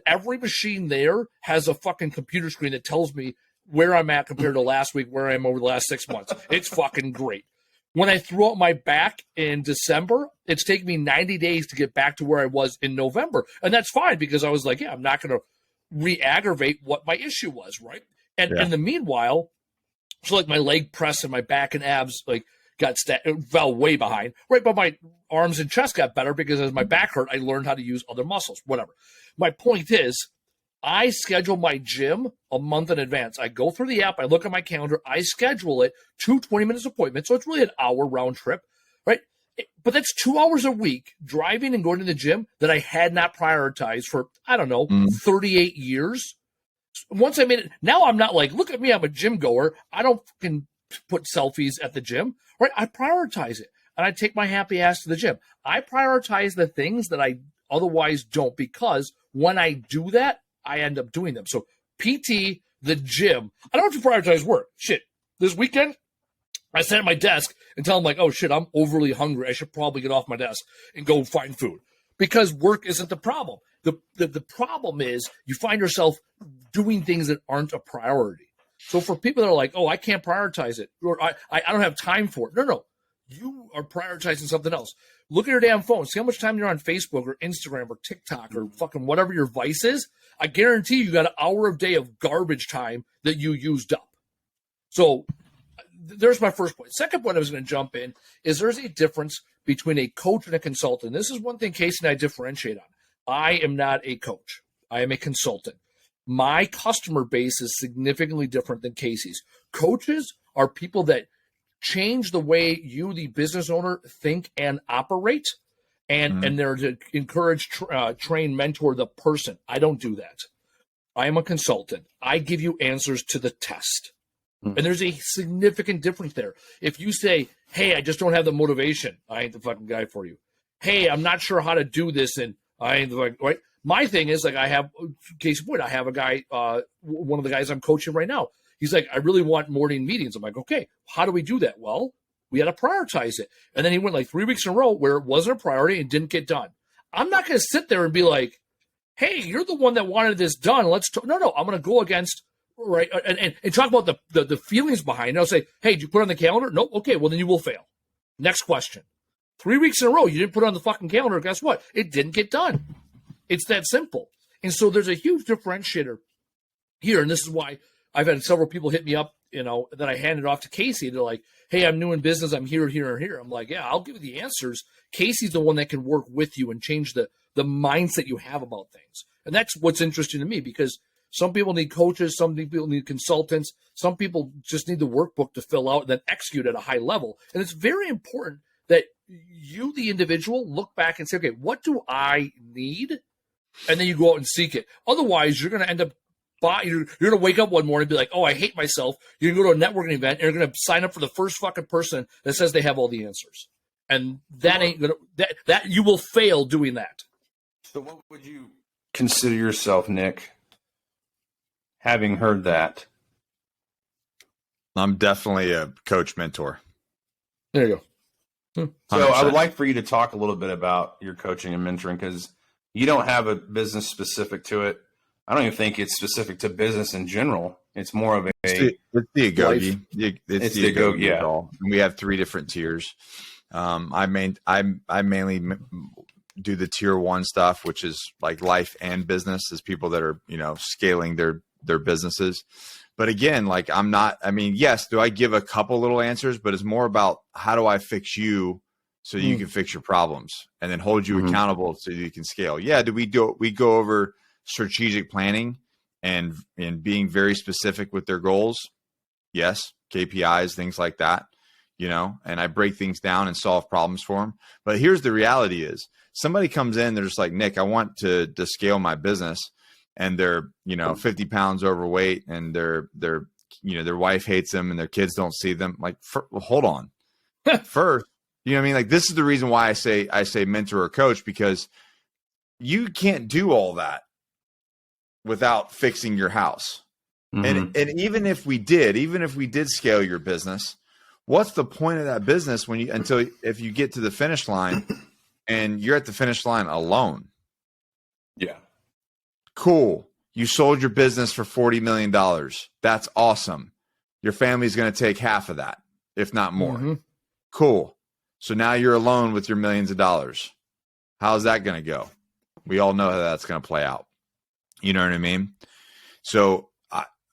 Every machine there has a fucking computer screen that tells me where I'm at compared to last week, where I am over the last 6 months. It's fucking great. When I threw out my back in December, it's taken me 90 days to get back to where I was in November. And that's fine because I was like, yeah, I'm not going to re-aggravate what my issue was, right? And in the meanwhile, so like my leg press and my back and abs like fell way behind, right? But my arms and chest got better because as my back hurt, I learned how to use other muscles, whatever. My point is, I schedule my gym a month in advance. I go through the app, I look at my calendar, I schedule it 2 20-minute appointments. So it's really an hour round trip, right? But that's 2 hours a week driving and going to the gym that I had not prioritized for, 38 years. Once I made it, now I'm not like, look at me, I'm a gym goer. I don't fucking put selfies at the gym, right? I prioritize it and I take my happy ass to the gym. I prioritize the things that I otherwise don't because when I do that, I end up doing them. So PT, the gym, I don't have to prioritize work. Shit, this weekend, I sat at my desk and tell them like, oh shit, I'm overly hungry. I should probably get off my desk and go find food because work isn't the problem. The problem is you find yourself doing things that aren't a priority. So for people that are like, oh, I can't prioritize it, or I don't have time for it. No. You are prioritizing something else. Look at your damn phone. See how much time you're on Facebook or Instagram or TikTok or fucking whatever your vice is. I guarantee you got an hour of day of garbage time that you used up. So there's my first point. Second point I was going to jump in is there's a difference between a coach and a consultant. This is one thing Casey and I differentiate on. I am not a coach. I am a consultant. My customer base is significantly different than Casey's. Coaches are people that change the way you, the business owner, think and operate, and they're to encourage, train, mentor the person. I don't do that. I am a consultant. I give you answers to the test. And there's a significant difference there. If you say, hey, I just don't have the motivation, I ain't the fucking guy for you. Hey, I'm not sure how to do this, and I ain't the fucking, right? My thing is, like, I have, case in point, I have a guy, one of the guys I'm coaching right now. He's like, I really want morning meetings. I'm like, okay, how do we do that? Well, we had to prioritize it. And then he went like 3 weeks in a row where it wasn't a priority and didn't get done. I'm not going to sit there and be like, hey, you're the one that wanted this done. No, I'm going to go against, right, and talk about the feelings behind it. I'll say, hey, did you put it on the calendar? Nope. Okay, well, then you will fail. Next question. 3 weeks in a row, you didn't put it on the fucking calendar. Guess what? It didn't get done. It's that simple. And so there's a huge differentiator here. And this is why I've had several people hit me up, that I handed off to Casey. They're like, hey, I'm new in business. I'm here. I'm like, yeah, I'll give you the answers. Casey's the one that can work with you and change the mindset you have about things. And that's what's interesting to me, because some people need coaches. Some people need consultants. Some people just need the workbook to fill out and then execute at a high level. And it's very important that you, the individual, look back and say, okay, what do I need? And then you go out and seek it. Otherwise, you're going to end up you're going to wake up one morning and be like, oh, I hate myself. You're going to go to a networking event and you're going to sign up for the first fucking person that says they have all the answers. And that ain't going to, that you will fail doing that. So what would you consider yourself, Nick, having heard that? I'm definitely a coach mentor. There you go. So I would like for you to talk a little bit about your coaching and mentoring, because you don't have a business specific to it. I don't even think it's specific to business in general. It's more of it's the Agogi. It's the Agogi. Yeah. We have 3 different tiers. I mainly do the tier 1 stuff, which is like life and business, is people that are, scaling their businesses. But again, like yes, do I give a couple little answers, but it's more about how do I fix you so you can fix your problems and then hold you accountable so you can scale. Yeah. We go over strategic planning and being very specific with their goals. Yes. KPIs, things like that, and I break things down and solve problems for them. But here's the reality is somebody comes in, they're just like, Nick, I want to scale my business. And they're, 50 pounds overweight and their wife hates them and their kids don't see them. Like, hold on. First, you know what I mean? Like, this is the reason why I say mentor or coach, because you can't do all that without fixing your house. And even if we did scale your business, what's the point of that business if you get to the finish line and you're at the finish line alone? Yeah. Cool. You sold your business for $40 million. That's awesome. Your family's going to take half of that, if not more. Cool. So now you're alone with your millions of dollars. How's that going to go? We all know how that's going to play out. You know what I mean? So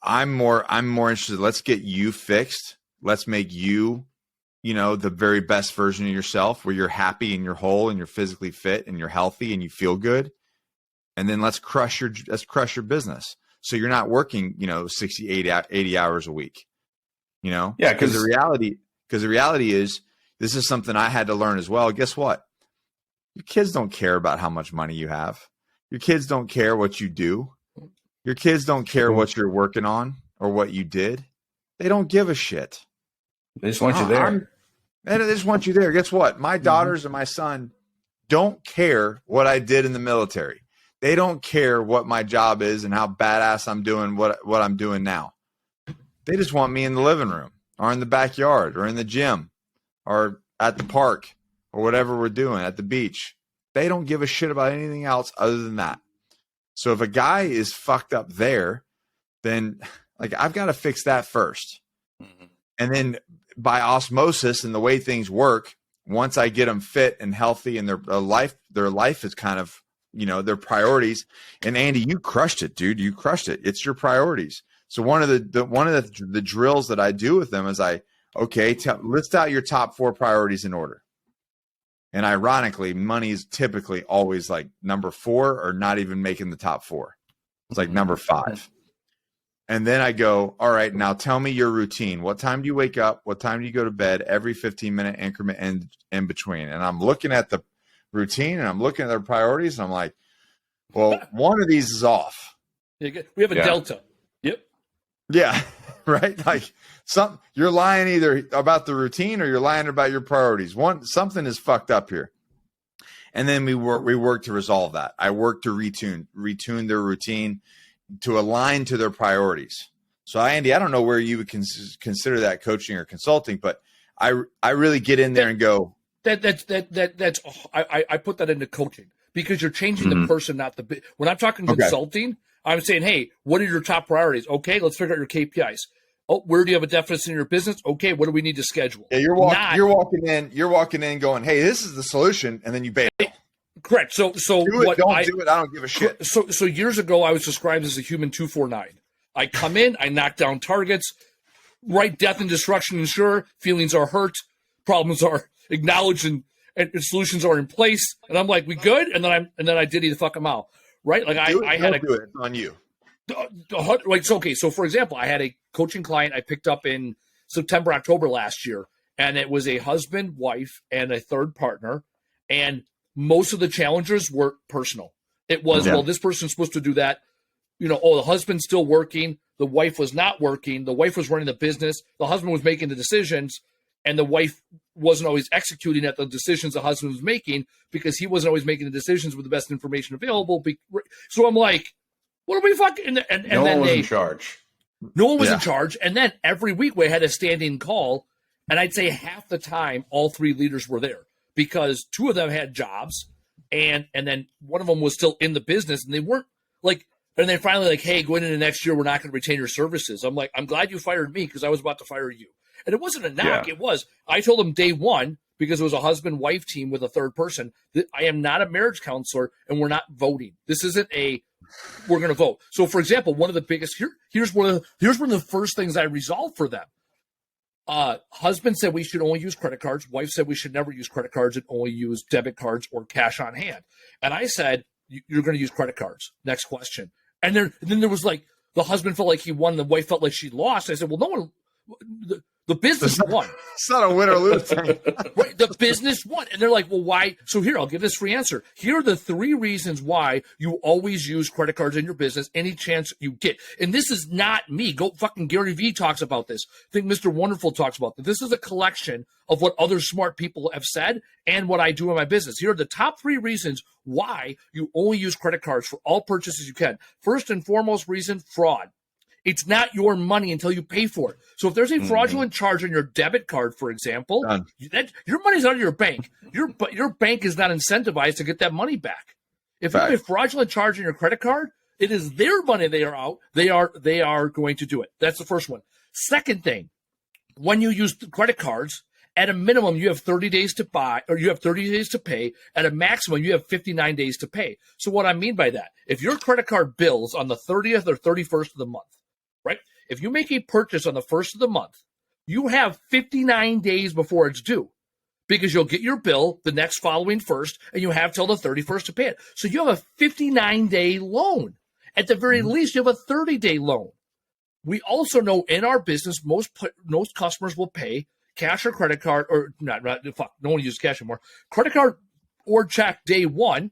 I'm more interested. Let's get you fixed. Let's make you, the very best version of yourself where you're happy and you're whole and you're physically fit and you're healthy and you feel good. And then let's crush your business. So you're not working, 60, 80 hours a week, Yeah. Because the reality is this is something I had to learn as well. Guess what? Your kids don't care about how much money you have. Your kids don't care what you do. Your kids don't care what you're working on or what you did. They don't give a shit. They just want you there. They just want you there. Guess what? My daughters and my son don't care what I did in the military. They don't care what my job is and how badass I'm doing what I'm doing now. They just want me in the living room or in the backyard or in the gym or at the park or whatever we're doing at the beach. They don't give a shit about anything else other than that. So if a guy is fucked up there, then like I've got to fix that first. And then by osmosis and the way things work, once I get them fit and healthy and their life is kind of, their priorities. And Andy, you crushed it, dude. You crushed it. It's your priorities. So one of the drills that I do with them is list out your top 4 priorities in order. And ironically, money is typically always like number 4 or not even making the top 4. It's like number 5. And then I go, all right, now tell me your routine. What time do you wake up? What time do you go to bed? Every 15-minute increment in between. And I'm looking at the routine and I'm looking at their priorities and I'm like, well, one of these is off. We have a delta. Yep. Yeah. Right. Like you're lying either about the routine or you're lying about your priorities. Something is fucked up here. And then we work to resolve that. I work to retune their routine to align to their priorities. So Andy, I don't know where you would consider that coaching or consulting, but I really get in there and go, I put that into coaching because you're changing the person, not the when I'm talking consulting, I'm saying, hey, what are your top priorities? Okay, let's figure out your KPIs. Oh, where do you have a deficit in your business? Okay, what do we need to schedule? Yeah, you're walking in going, hey, this is the solution, and then you bail. Correct. So do it, do it. I don't give a shit. So years ago, I was described as a human 249. I come in, I knock down targets, write death and destruction, ensure feelings are hurt, problems are acknowledged, and solutions are in place. And I'm like, we good? And then I diddy the fuck them out. Right? Like I had do it. It's on you. So for example, I had a coaching client I picked up in September, October last year, and it was a husband, wife, and a third partner. And most of the challenges were personal. It was, well, this person's supposed to do that. The husband's still working. The wife was not working. The wife was running the business. The husband was making the decisions, and the wife wasn't always executing at the decisions the husband was making because he wasn't always making the decisions with the best information available. So I'm like, what are we fucking? And no one was in charge. No one was in charge. And then every week we had a standing call, and I'd say half the time all 3 leaders were there because 2 of them had jobs, and then one of them was still in the business, and they weren't like. And then finally, like, hey, going into next year, we're not going to retain your services. I'm like, I'm glad you fired me because I was about to fire you. And it wasn't a knock. Yeah. It was. I told them day one, because it was a husband-wife team with a third person, that I am not a marriage counselor and we're not voting. This isn't a we're going to vote. So, for example, one of the biggest here's one of the first things I resolved for them. Husband said we should only use credit cards. Wife said we should never use credit cards and only use debit cards or cash on hand. And I said, you're going to use credit cards. Next question. And then there was like, the husband felt like he won. The wife felt like she lost. I said, well, no one, the business won. It's not a win or lose thing. Right, the business won. And they're like, well, why? So here, I'll give this free answer. Here are the 3 reasons why you always use credit cards in your business any chance you get. And this is not me. Go fucking Gary Vee talks about this. I think Mr. Wonderful talks about this. This is a collection of what other smart people have said and what I do in my business. Here are the top 3 reasons why you only use credit cards for all purchases you can. First and foremost reason, fraud. It's not your money until you pay for it. So if there's a fraudulent charge on your debit card, for example, your money's out of your bank. Your bank is not incentivized to get that money back. If you have a fraudulent charge on your credit card, it is their money they are out. They are going to do it. That's the first one. Second thing, when you use credit cards, at a minimum, you have 30 days to buy, or you have 30 days to pay. At a maximum, you have 59 days to pay. So what I mean by that, if your credit card bills on the 30th or 31st of the month, right? If you make a purchase on the 1st of the month, you have 59 days before it's due because you'll get your bill the next following 1st and you have till the 31st to pay it. So you have a 59-day loan. At the very least, you have a 30-day loan. We also know in our business, most customers will pay cash or credit card, or no one uses cash anymore, credit card or check day one.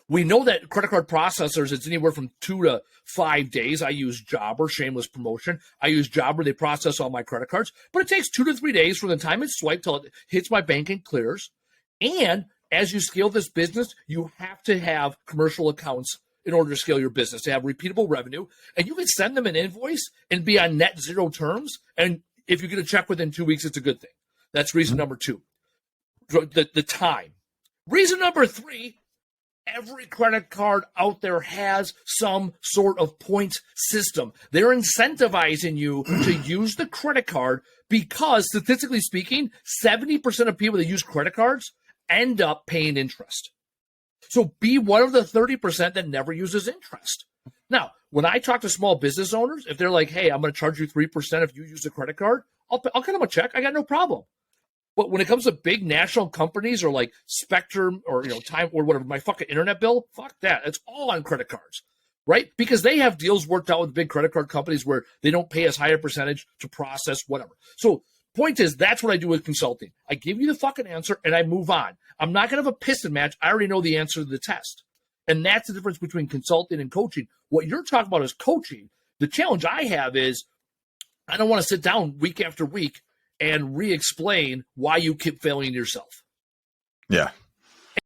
We know that credit card processors, it's anywhere from 2 to 5 days. I use Jobber, shameless promotion. I use Jobber. They process all my credit cards. But it takes 2 to 3 days from the time it's swiped till it hits my bank and clears. And as you scale this business, you have to have commercial accounts in order to scale your business, to have repeatable revenue. And you can send them an invoice and be on net zero terms. And if you get a check within 2 weeks, it's a good thing. That's reason number 2, the time. Reason number 3, every credit card out there has some sort of points system. They're incentivizing you to use the credit card because, statistically speaking, 70% of people that use credit cards end up paying interest. So be one of the 30% that never uses interest. Now, when I talk to small business owners, if they're like, hey, I'm going to charge you 3% if you use a credit card, I'll cut them a check. I got no problem. But when it comes to big national companies or like Spectrum or Time or whatever, my fucking internet bill, fuck that. It's all on credit cards, right? Because they have deals worked out with big credit card companies where they don't pay us higher percentage to process whatever. So point is, that's what I do with consulting. I give you the fucking answer and I move on. I'm not going to have a piston match. I already know the answer to the test. And that's the difference between consulting and coaching. What you're talking about is coaching. The challenge I have is I don't want to sit down week after week and re-explain why you keep failing yourself. Yeah.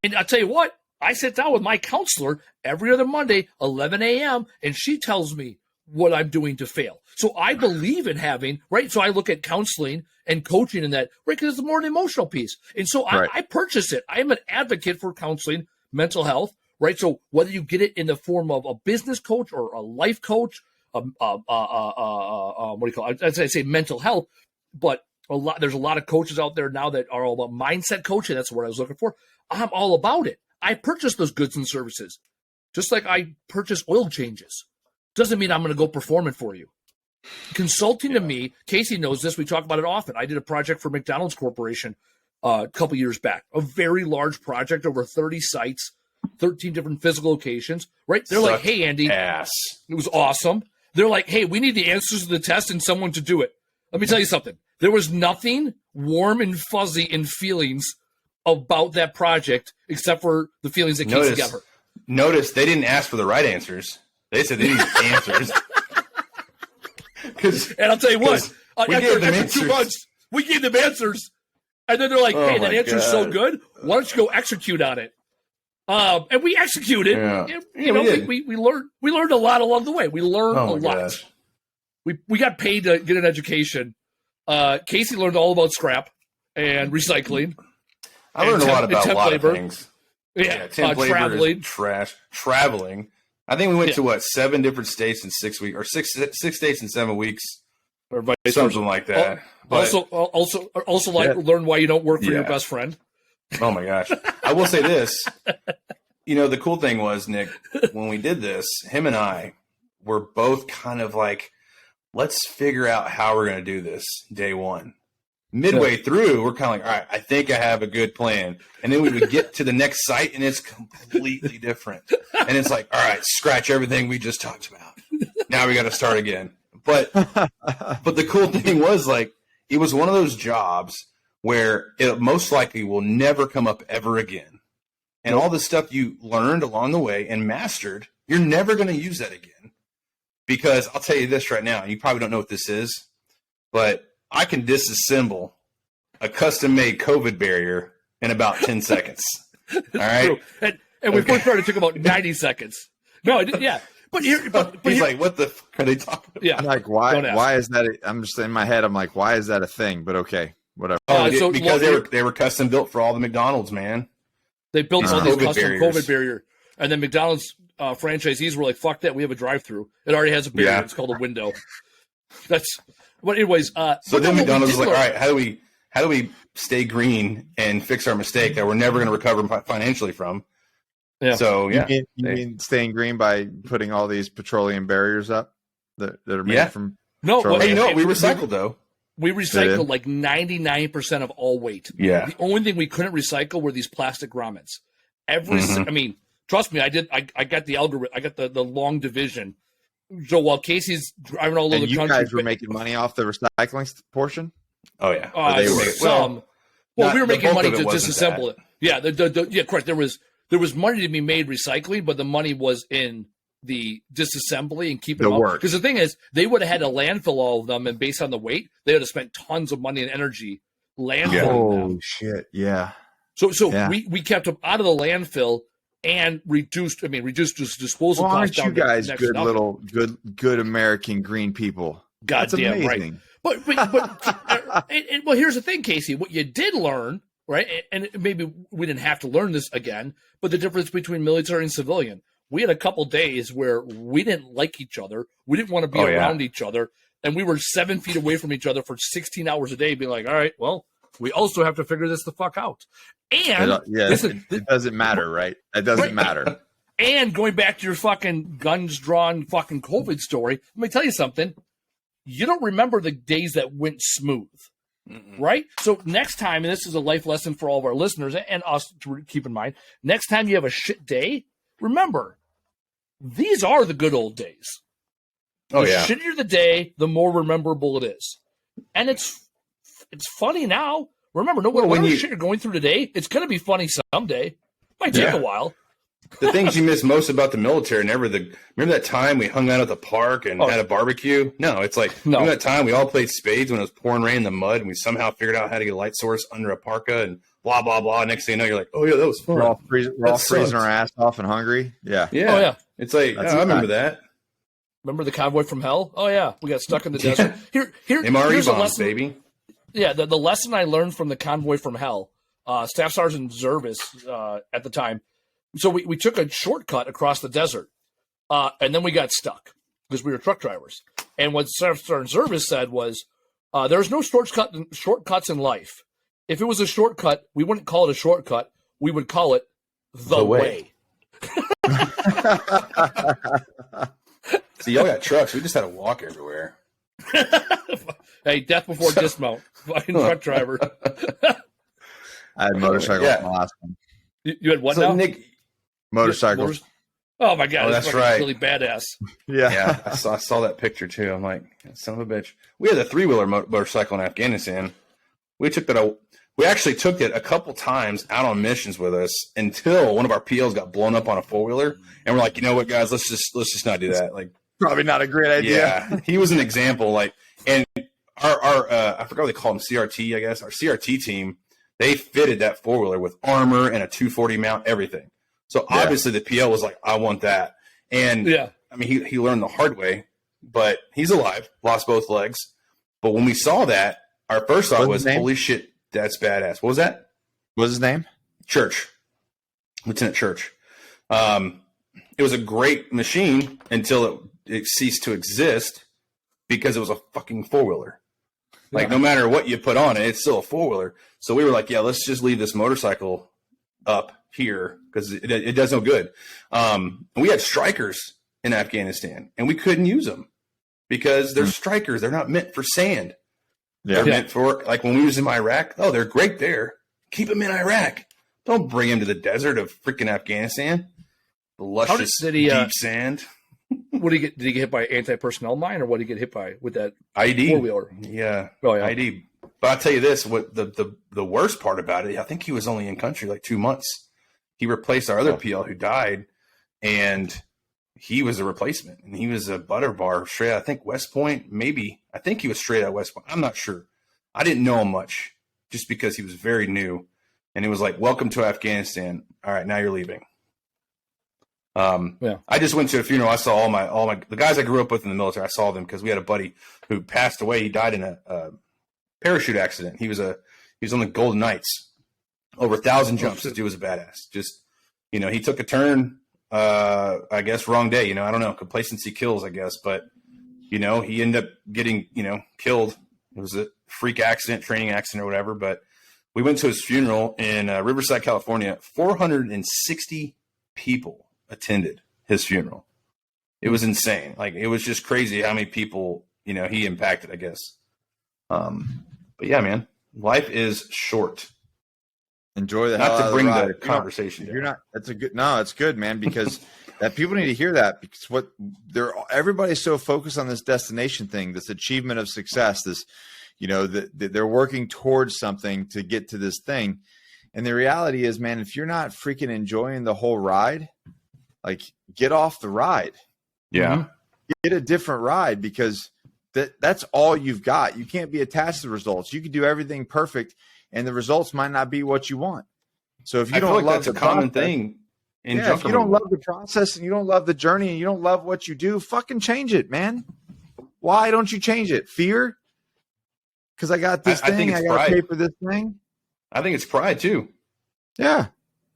And I'll tell you what, I sit down with my counselor every other Monday, 11 a.m., and she tells me what I'm doing to fail. So I believe in having, right? So I look at counseling and coaching in that, right? Because it's more an emotional piece. And so I purchase it. I am an advocate for counseling, mental health, right? So whether you get it in the form of a business coach or a life coach, what do you call it? I'd say mental health, but there's a lot of coaches out there now that are all about mindset coaching. That's what I was looking for. I'm all about it. I purchase those goods and services, just like I purchase oil changes. Doesn't mean I'm going to go perform it for you. Consulting to me, Casey knows this. We talk about it often. I did a project for McDonald's Corporation a couple years back, a very large project over 30 sites, 13 different physical locations, right? They're like, hey, Andy, ass. It was awesome. They're like, hey, we need the answers to the test and someone to do it. Let me tell you something. There was nothing warm and fuzzy in feelings about that project except for the feelings that Casey got her. Notice they didn't ask for the right answers. They said they need answers. And I'll tell you what, after 2 months, we gave them answers. And then they're like, hey, that answer's so good. Why don't you go execute on it? And we executed. Yeah. We learned a lot along the way. We learned a lot. Gosh. We got paid to get an education. Casey learned all about scrap and recycling. I learned a lot about a lot of things. Yeah, temp labor traveling. Is trash. Traveling. I think we went to 7 different states in 6 weeks, or six states in 7 weeks, or something like that. Also, learn why you don't work for your best friend. Oh my gosh! I will say this: the cool thing was, Nick, when we did this, him and I were both kind of like, let's figure out how we're going to do this day one. Midway through, we're kind of like, all right, I think I have a good plan. And then we would get to the next site, and it's completely different. And it's like, all right, scratch everything we just talked about. Now we got to start again. But the cool thing was, like, it was one of those jobs where it most likely will never come up ever again. And all the stuff you learned along the way and mastered, you're never going to use that again. Because I'll tell you this right now, you probably don't know what this is, but I can disassemble a custom-made COVID barrier in about 10 seconds. All right? And we first started, it took about 90 seconds. No, yeah. But he's like, what the fuck are they talking about? Yeah. I'm like, why is that? I'm just in my head. I'm like, why is that a thing? But okay, whatever. Because they were custom built for all the McDonald's, man. They built all these COVID custom barriers. COVID barrier. And then McDonald's franchisees were like, fuck that. We have a drive-through. It already has a barrier. Yeah. It's called a window. But anyways. So then McDonald's was like, all right, how do we stay green and fix our mistake that we're never going to recover financially from? Yeah. So, yeah. You mean staying green by putting all these petroleum barriers up that are made from No, petroleum? we recycled, though. We recycled like 99% of all weight. Yeah. The only thing we couldn't recycle were these plastic grommets. I mean, trust me, I got the algorithm. I got the long division. So while Casey's driving all over the country, you guys were making money off the recycling portion. Oh yeah, we were making money to disassemble it. Yeah, yeah, correct. There was money to be made recycling, but the money was in the disassembly and keeping them up. Because the thing is, they would have had to landfill all of them, and based on the weight, they would have spent tons of money and energy landfilling them. Oh shit! Yeah. So we kept them out of the landfill and reduced disposal costs. Aren't you guys good American green people? Goddamn right. But well, here's the thing, Casey. What you did learn, right? And maybe we didn't have to learn this again, but the difference between military and civilian. We had a couple days where we didn't like each other. We didn't want to be around each other, and we were 7 feet away from each other for 16 hours a day, being like, all right, well, we also have to figure this the fuck out. And it doesn't matter, right? It doesn't matter. And going back to your fucking guns drawn fucking COVID story, let me tell you something. You don't remember the days that went smooth, right? So next time, and this is a life lesson for all of our listeners and us to keep in mind, next time you have a shit day, remember, these are the good old days. The shittier the day, the more rememberable it is. And it's funny now. Remember, whatever shit you're going through today, it's going to be funny someday. Might take a while. The things you miss most about the military, remember that time we hung out at the park and had a barbecue? No, it's like, remember that time we all played spades when it was pouring rain in the mud and we somehow figured out how to get a light source under a parka and blah, blah, blah. Next thing you know, you're like, oh, yeah, that was fun. We're all freezing our ass off and hungry. Yeah. Yeah. Oh, yeah. It's like, I remember that. Remember the convoy from hell? Oh, yeah. We got stuck in the desert. Here's MRE a bombs, lesson, baby. Yeah, the lesson I learned from the convoy from hell, Staff Sergeant Zervis at the time. So we took a shortcut across the desert, and then we got stuck because we were truck drivers. And what Staff Sergeant Zervis said was, there's no shortcuts in life. If it was a shortcut, we wouldn't call it a shortcut. We would call it the way. See, y'all got trucks. We just had to walk everywhere. Hey, death before dismount. Fucking truck driver. I had motorcycle on the last one. You had what now? Nick, motorcycle. Oh my god, that's right. Really badass. Yeah, I saw that picture too. I'm like, son of a bitch. We had a 3-wheeler motorcycle in Afghanistan. We actually took it a couple times out on missions with us until one of our PLs got blown up on a 4-wheeler, and we're like, you know what, guys, let's just not do that. Like, probably not a great idea. Yeah, he was an example. Like, and our I forgot what they call them, CRT, I guess. Our CRT team, they fitted that 4-wheeler with armor and a 240 mount, everything. So obviously the PL was like, I want that. And I mean, he learned the hard way, but he's alive, lost both legs. But when we saw that, our first thought was, holy shit, that's badass. What was that? What was his name? Church. Lieutenant Church. It was a great machine until it ceased to exist because it was a fucking 4-wheeler. Like, no matter what you put on it, it's still a 4-wheeler. So we were like, yeah, let's just leave this motorcycle up here because it does no good. And we had strikers in Afghanistan, and we couldn't use them because they're strikers. They're not meant for sand. Yeah. They're meant for, like when we was in Iraq, oh, they're great there. Keep them in Iraq. Don't bring them to the desert of freaking Afghanistan. The luscious, deep sand. What did he get hit by anti-personnel mine, or what did he get hit by with that ID? Four-wheeler? Yeah. Oh, yeah. ID. But I'll tell you this, what the worst part about it, I think he was only in country like 2 months. He replaced our other PL who died, and he was a replacement. And he was a butter bar straight out, I think West Point, maybe. I think he was straight out West Point. I'm not sure. I didn't know him much just because he was very new. And it was like, welcome to Afghanistan. All right, now you're leaving. I just went to a funeral. I saw all my the guys I grew up with in the military. I saw them because we had a buddy who passed away. He died in a parachute accident. He was on the Golden Knights, over 1,000 jumps. This dude was a badass. Just, he took a turn. I guess wrong day. I don't know. Complacency kills, I guess. But he ended up getting killed. It was a freak accident, training accident, or whatever. But we went to his funeral in Riverside, California. 460 people attended his funeral. It was insane. Like, it was just crazy how many people he impacted, I guess. But yeah, man, life is short. Enjoy the not hell to out bring of the, the ride. conversation. You're not. That's a good. No, it's good, man, because that people need to hear that, because everybody's so focused on this destination thing, this achievement of success, this, they're working towards something to get to this thing, and the reality is, man, if you're not freaking enjoying the whole ride, like, get off the ride. Yeah, get a different ride, because that's all you've got. You can't be attached to the results. You can do everything perfect, and the results might not be what you want. So if you don't love that's a common thing. If you don't love the process and you don't love the journey and you don't love what you do, fucking change it, man. Why don't you change it? Fear? Because I got this thing. I got to pay for this thing. I think it's pride too. Yeah.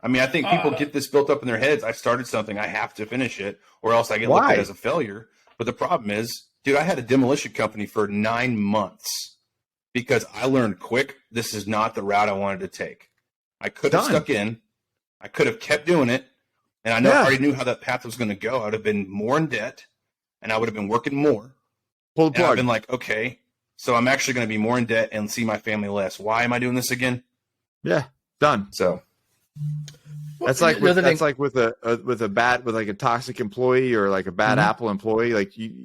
I mean, I think people get this built up in their heads. I started something. I have to finish it, or else I get looked at as a failure. But the problem is, dude, I had a demolition company for 9 months because I learned quick this is not the route I wanted to take. I could have stuck in. I could have kept doing it. And I already knew how that path was going to go. I would have been more in debt, and I would have been working more. Pull the plug. And I've been like, okay, so I'm actually going to be more in debt and see my family less. Why am I doing this again? Yeah, done. So that's like with a toxic employee or like a bad Apple employee. Like you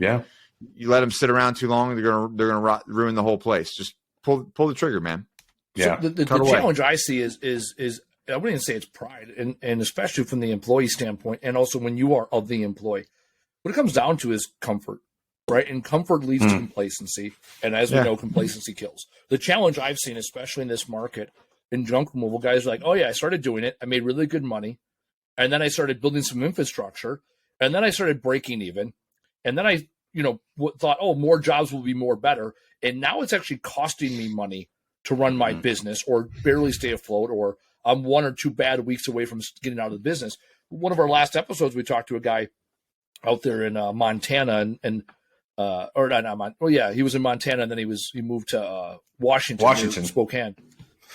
let them sit around too long, they're gonna ruin the whole place. Just pull the trigger, man. Yeah. So the challenge I see is I wouldn't even say it's pride, and especially from the employee standpoint, and also when you are of the employee, what it comes down to is comfort, right? And comfort leads to complacency, and as we know, complacency kills. The challenge I've seen, especially in this market, in junk removal, guys are like, oh yeah, I started doing it, I made really good money, and then I started building some infrastructure, and then I started breaking even, and then I thought, oh, more jobs will be more better, and now it's actually costing me money to run my business or barely stay afloat, or I'm 1 or 2 bad weeks away from getting out of the business. One of our last episodes, we talked to a guy out there in Montana, he was in Montana, and then he moved to Washington, Spokane,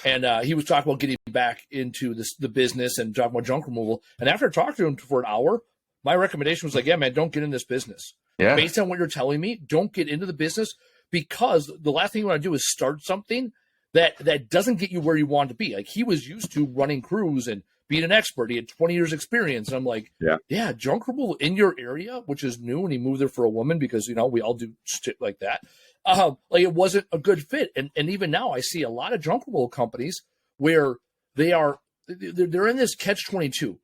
and he was talking about getting back into the business and talking about junk removal. And after talking to him for an hour, my recommendation was like, yeah, man, don't get in this business. Yeah. Based on what you're telling me, don't get into the business, because the last thing you want to do is start something that doesn't get you where you want to be. Like, he was used to running crews and being an expert. He had 20 years experience. And I'm like, yeah, junk removal in your area, which is new. And he moved there for a woman because, we all do shit like that. Like, it wasn't a good fit. And even now I see a lot of junk removal companies where they're in this catch-22.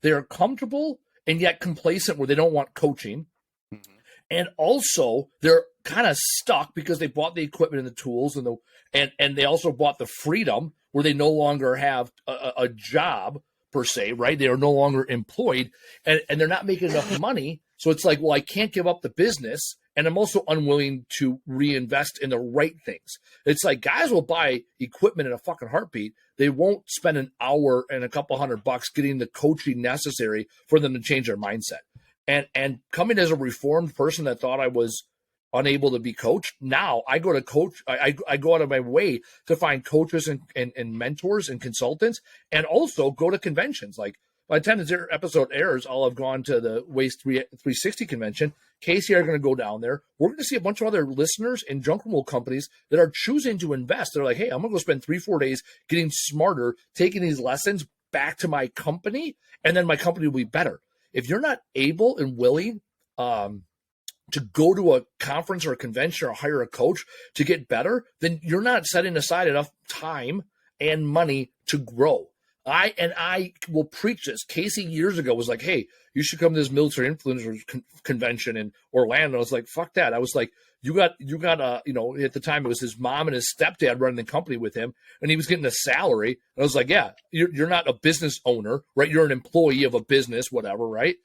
They're comfortable and yet complacent, where they don't want coaching. Mm-hmm. And also they're kind of stuck because they bought the equipment and the tools and they also bought the freedom where they no longer have a job per se, right? They are no longer employed, and they're not making enough money. So it's like, well, I can't give up the business, and I'm also unwilling to reinvest in the right things. It's like, guys will buy equipment in a fucking heartbeat. They won't spend an hour and a couple $100 getting the coaching necessary for them to change their mindset. And coming as a reformed person that thought I was unable to be coached. Now I go to coach. I go out of my way to find coaches and mentors and consultants, and also go to conventions. Like by the time this episode airs, I'll have gone to the Waste 360 convention. Casey are going to go down there. We're going to see a bunch of other listeners and junk removal companies that are choosing to invest. They're like, hey, I'm going to go spend 3-4 days getting smarter, taking these lessons back to my company, and then my company will be better. If you're not able and willing to go to a conference or a convention or hire a coach to get better, then you're not setting aside enough time and money to grow. I will preach this. Casey years ago was like, hey, you should come to this military influencers convention in Orlando. I was like, fuck that. I was like, you got at the time it was his mom and his stepdad running the company with him, and he was getting a salary. And I was like, yeah, you're not a business owner, right? You're an employee of a business, whatever, right?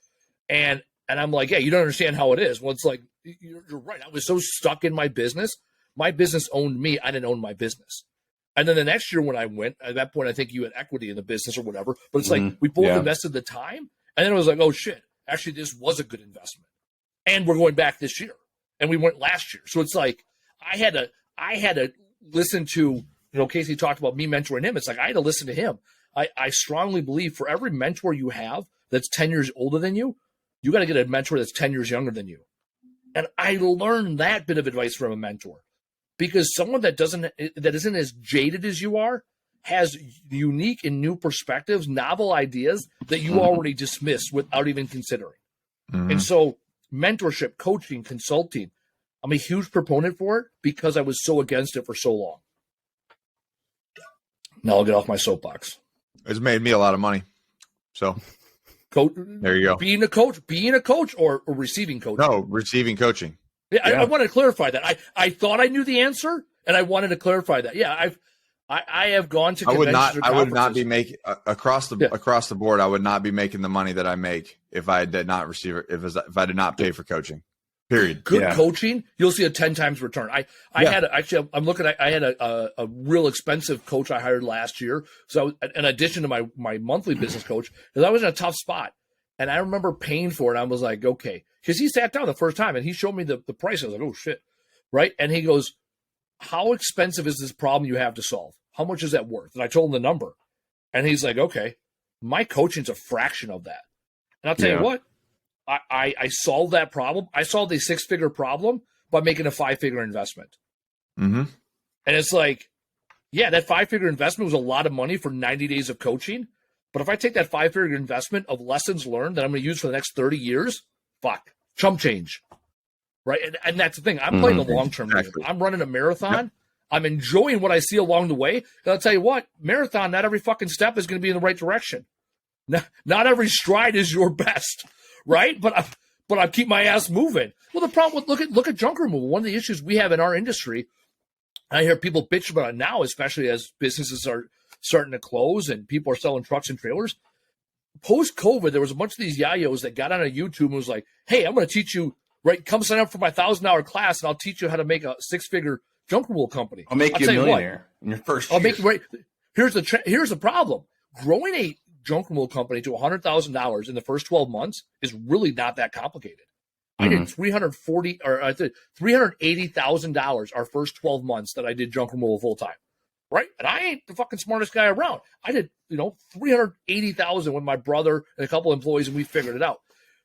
And I'm like, yeah, you don't understand how it is. Well, it's like, you're right. I was so stuck in my business. My business owned me. I didn't own my business. And then the next year when I went, at that point, I think you had equity in the business or whatever. But it's like we both invested the time. And then it was like, oh, shit, actually, this was a good investment. And we're going back this year. And we went last year. So it's like I had to listen to, Casey talked about me mentoring him. It's like I had to listen to him. I strongly believe for every mentor you have that's 10 years older than you, you got to get a mentor that's 10 years younger than you. And I learned that bit of advice from a mentor. Because someone that isn't as jaded as you are has unique and new perspectives, novel ideas that you already dismissed without even considering. Mm-hmm. And so mentorship, coaching, consulting, I'm a huge proponent for it because I was so against it for so long. Now I'll get off my soapbox. It's made me a lot of money. So there you go. Being a coach or receiving coaching? No, receiving coaching. Yeah, I wanted to clarify that. I thought I knew the answer, and I wanted to clarify that. Yeah, I have gone to conventions. I would not be making across the board. I would not be making the money that I make if I did not receive it. If I did not pay for coaching. Period. Good coaching, you'll see a 10 times return. I had a real expensive coach I hired last year. So in addition to my monthly business coach, because I was in a tough spot. And I remember paying for it. I was like, okay. Because he sat down the first time and he showed me the price. I was like, oh, shit. Right? And he goes, how expensive is this problem you have to solve? How much is that worth? And I told him the number. And he's like, okay, my coaching's a fraction of that. And I'll tell you what, I solved that problem. I solved a 6-figure problem by making a 5-figure investment. Mm-hmm. And it's like, yeah, that 5-figure investment was a lot of money for 90 days of coaching. But if I take that 5-figure investment of lessons learned that I'm going to use for the next 30 years, chump change, right? And that's the thing. I'm playing the long-term game. I'm running a marathon. Yep. I'm enjoying what I see along the way. And I'll tell you what, marathon, not every fucking step is going to be in the right direction. Not every stride is your best, right? But I keep my ass moving. Well, the problem with look at junk removal. One of the issues we have in our industry, I hear people bitch about it now, especially as businesses are starting to close and people are selling trucks and trailers. Post-COVID, there was a bunch of these yayos that got on a YouTube and was like, hey, I'm going to teach you, right? Come sign up for my $1,000 class and I'll teach you how to make a 6-figure junk removal company. I'll make you a millionaire in your first year. I'll make you, right? Here's the problem. Growing a junk removal company to $100,000 in the first 12 months is really not that complicated. I did $380,000 our first 12 months that I did junk removal full time. Right? And I ain't the fucking smartest guy around. I did, $380,000 with my brother and a couple employees, and we figured it out.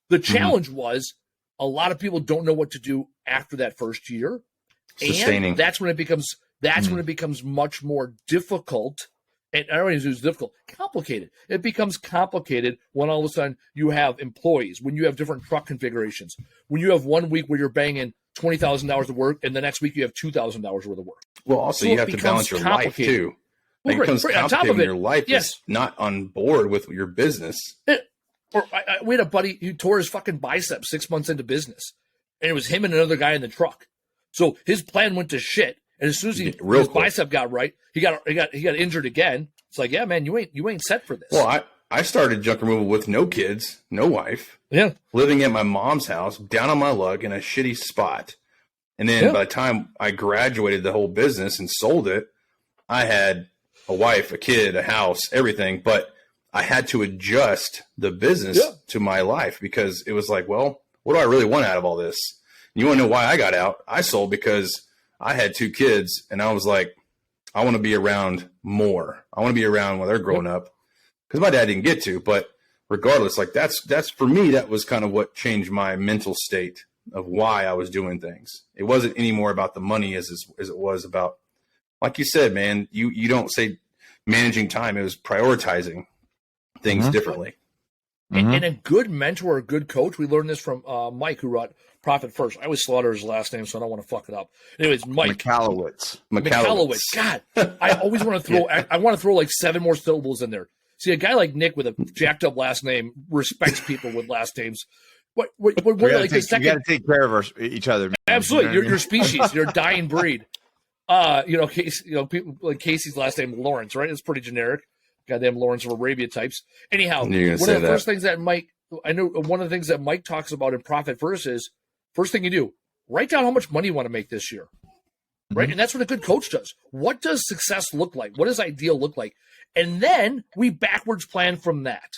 The challenge was a lot of people don't know what to do after that first year. Sustaining. And that's when it becomes much more difficult. And I don't even use difficult, complicated. It becomes complicated when all of a sudden you have employees, when you have different truck configurations, when you have 1 week where you're banging $20,000 of work, and the next week you have $2,000 worth of work. Well, also you have to balance your life too. It becomes complicated when your life is not on board with your business. We had a buddy who tore his fucking bicep 6 months into business, and it was him and another guy in the truck. So his plan went to shit, and as soon as his bicep got right, he got injured again. It's like, yeah, man, you ain't set for this. Well, I started junk removal with no kids, no wife. Yeah. Living at my mom's house, down on my luck in a shitty spot. And then by the time I graduated the whole business and sold it, I had a wife, a kid, a house, everything. But I had to adjust the business to my life because it was like, well, what do I really want out of all this? You want to know why I got out? I sold because I had 2 kids, and I was like, I want to be around more. I want to be around while they're growing up, because my dad didn't get to. But regardless, like that's for me, that was kind of what changed my mental state of why I was doing things. It wasn't any more about the money as it was about, like you said, man, you don't say managing time. It was prioritizing things differently. And a good mentor, a good coach, we learned this from Mike, who wrote Profit First. I always slaughter his last name, so I don't want to fuck it up. Anyways, Mike. Michalowicz. God, I always want to throw, I want to throw like 7 more syllables in there. See, a guy like Nick with a jacked up last name respects people with last names. We got to take care of each other. Man. Absolutely. You're species. You're a dying breed. People like Casey's last name, Lawrence, right? It's pretty generic. Goddamn Lawrence of Arabia types. Anyhow, one of the first things that Mike talks about in Profit First is, first thing you do, write down how much money you want to make this year. Right? And that's what a good coach does. What does success look like? What does ideal look like? And then we backwards plan from that.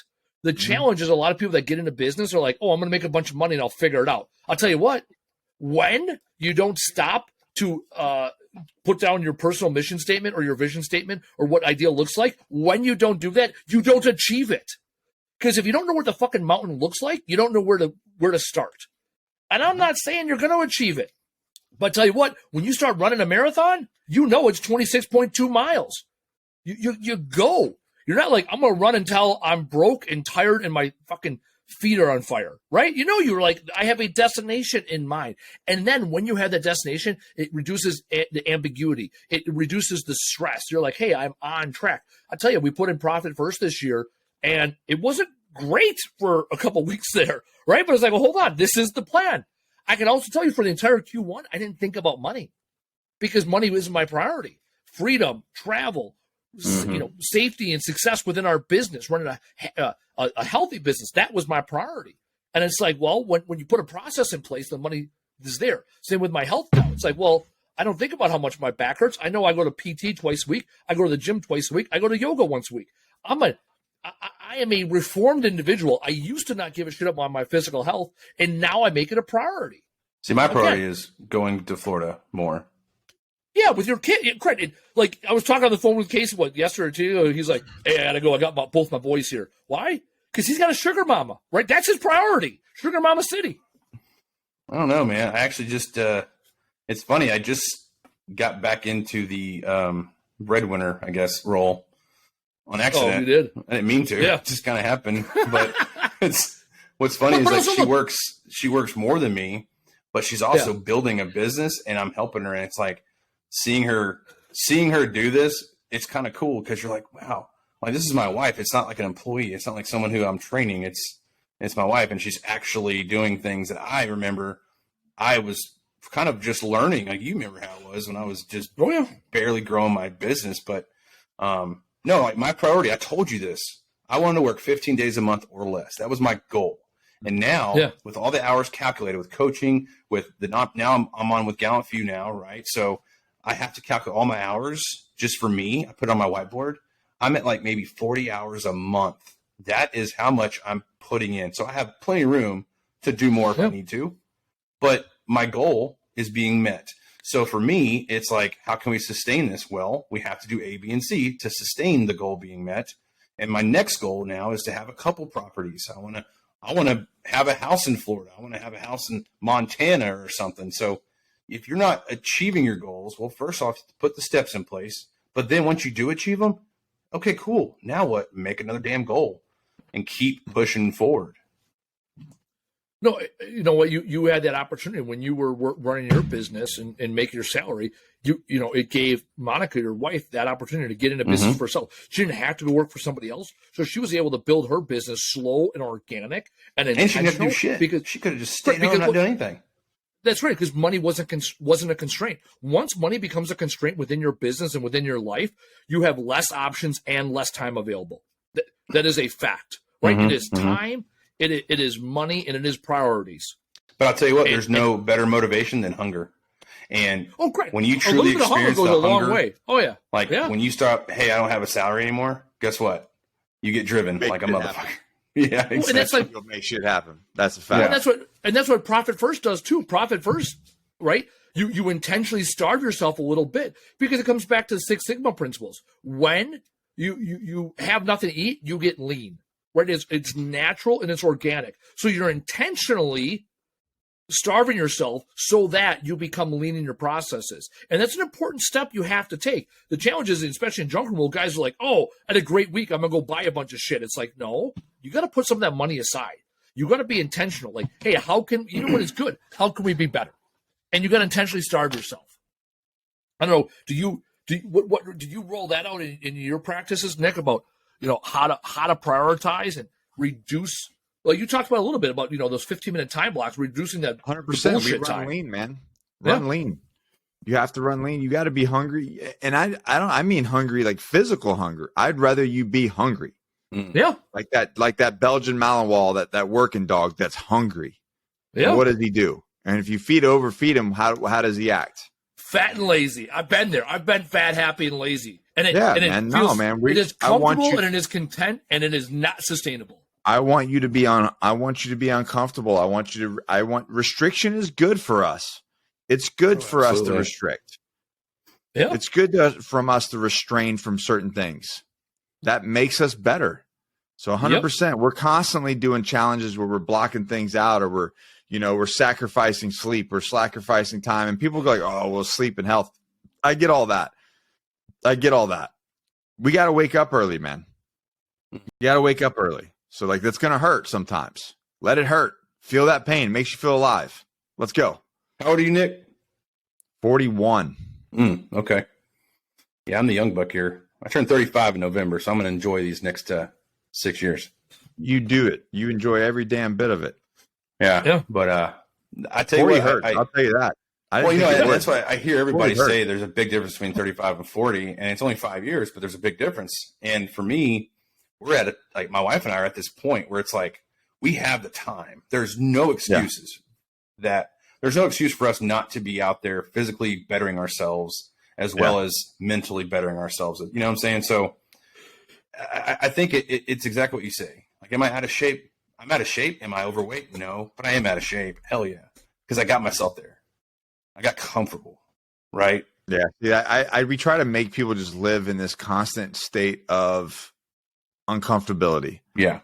The challenge is a lot of people that get into business are like, oh, I'm going to make a bunch of money and I'll figure it out. I'll tell you what, when you don't stop to put down your personal mission statement or your vision statement or what ideal looks like, when you don't do that, you don't achieve it. Because if you don't know what the fucking mountain looks like, you don't know where to start. And I'm not saying you're going to achieve it. But I tell you what, when you start running a marathon, you know it's 26.2 miles. You go. You're not like, I'm going to run until I'm broke and tired and my fucking feet are on fire, right? You're like, I have a destination in mind. And then when you have that destination, it reduces the ambiguity. It reduces the stress. You're like, hey, I'm on track. I tell you, we put in Profit First this year, and it wasn't great for a couple weeks there, right? But it's like, well, hold on. This is the plan. I can also tell you for the entire Q1, I didn't think about money because money was my priority. Freedom, travel, safety and success within our business, running a healthy business. That was my priority. And it's like, well, when you put a process in place, the money is there. Same with my health now. It's like, well, I don't think about how much my back hurts. I know I go to PT twice a week. I go to the gym twice a week. I go to yoga once a week. I am a reformed individual. I used to not give a shit up on my physical health, and now I make it a priority. See, my priority is going to Florida more. Yeah, with your kid. Credit. Like, I was talking on the phone with Casey, yesterday or two. He's like, hey, I got to go. I got both my boys here. Why? Because he's got a sugar mama, right? That's his priority. Sugar mama city. I don't know, man. I actually just, it's funny. I just got back into the breadwinner, I guess, role on accident. Oh, you did? I didn't mean to. Yeah. It just kind of happened. But what's funny is like she works more than me, but she's also building a business, and I'm helping her. And it's like seeing her do this. It's kind of cool because you're like, wow, like this is my wife. It's not like an employee. It's not like someone who I'm training. It's my wife, and she's actually doing things that I remember I was kind of just learning. Like you remember how it was when I was just barely growing my business. But no, like my priority, I told you this. I wanted to work 15 days a month or less. That was my goal. And now with all the hours calculated with coaching, with now I'm on with Gallant Few now, right? So I have to calculate all my hours just for me. I put it on my whiteboard. I'm at like maybe 40 hours a month. That is how much I'm putting in. So I have plenty of room to do more if I need to. But my goal is being met. So for me, it's like, how can we sustain this? Well, we have to do A, B, and C to sustain the goal being met. And my next goal now is to have a couple properties. I want to have a house in Florida. I want to have a house in Montana or something. So if you're not achieving your goals, well, first off, put the steps in place. But then once you do achieve them, okay, cool. Now what? Make another damn goal and keep pushing forward. No, you know what? You had that opportunity when you were running your business and making your salary. It gave Monica, your wife, that opportunity to get into business for herself. She didn't have to go work for somebody else, so she was able to build her business slow and organic and she didn't have to do shit because she could have just stayed home and not done anything. That's right, because money wasn't a constraint. Once money becomes a constraint within your business and within your life, you have less options and less time available. That is a fact, right? It is time. It is money, and it is priorities. But I'll tell you what, there's no better motivation than hunger. And great. When you truly experience the hunger, goes a long way. Oh, yeah. When you start, hey, I don't have a salary anymore, guess what? You get driven like a motherfucker. Yeah, exactly. And that's like, You'll make shit happen. That's a fact. Yeah. and that's what Profit First does too. Profit First, right? You intentionally starve yourself a little bit because it comes back to the Six Sigma principles. When you have nothing to eat, you get lean, right? It's natural and it's organic. So you're intentionally starving yourself so that you become lean in your processes. And that's an important step you have to take. The challenge is, especially in Junker World, guys are like, oh, I had a great week, I'm going to go buy a bunch of shit. It's like, no, you got to put some of that money aside. You got to be intentional. Like, hey, how can, you know what is good? How can we be better? And you got to intentionally starve yourself. I don't know. Do you roll that out in your practices, Nick, about, how to prioritize and reduce? Well, you talked about a little bit about, those 15-minute time blocks, reducing that 100%. We run time. lean, man. Run lean. You have to run lean. You got to be hungry. And I mean hungry, like physical hunger. I'd rather you be hungry. Yeah. Like that Belgian Malinois, that working dog that's hungry. Yeah. And what does he do? And if you overfeed him, how does he act? Fat and lazy. I've been there. I've been fat, happy, and lazy. And it is comfortable and it is content and it is not sustainable. I want you to be uncomfortable. Restriction is good for us. It's good for us to restrict. Yeah. It's good from us to restrain from certain things. That makes us better. So 100%, we're constantly doing challenges where we're blocking things out, or we're sacrificing sleep or sacrificing time. And people go like, oh, well, sleep and health. I get all that. We got to wake up early, man. You got to wake up early. So like, that's going to hurt sometimes. Let it hurt. Feel that pain. Makes you feel alive. Let's go. How old are you, Nick? 41. Okay. Yeah, I'm the young buck here. I turned 35 in November, so I'm going to enjoy these next 6 years. You do it. You enjoy every damn bit of it. Yeah. But I tell you what, I'll tell you that. That's why I hear everybody say there's a big difference between 35 and 40, and it's only 5 years, but there's a big difference. And for me, we're at it. Like my wife and I are at this point where it's like we have the time. There's no excuses there's no excuse for us not to be out there physically bettering ourselves as well as mentally bettering ourselves. You know what I'm saying? So I think it's exactly what you say. Like, am I out of shape? I'm out of shape. Am I overweight? No, but I am out of shape. Hell yeah. Because I got myself there. I got comfortable. Right. Yeah. We try to make people just live in this constant state of uncomfortability. Yeah.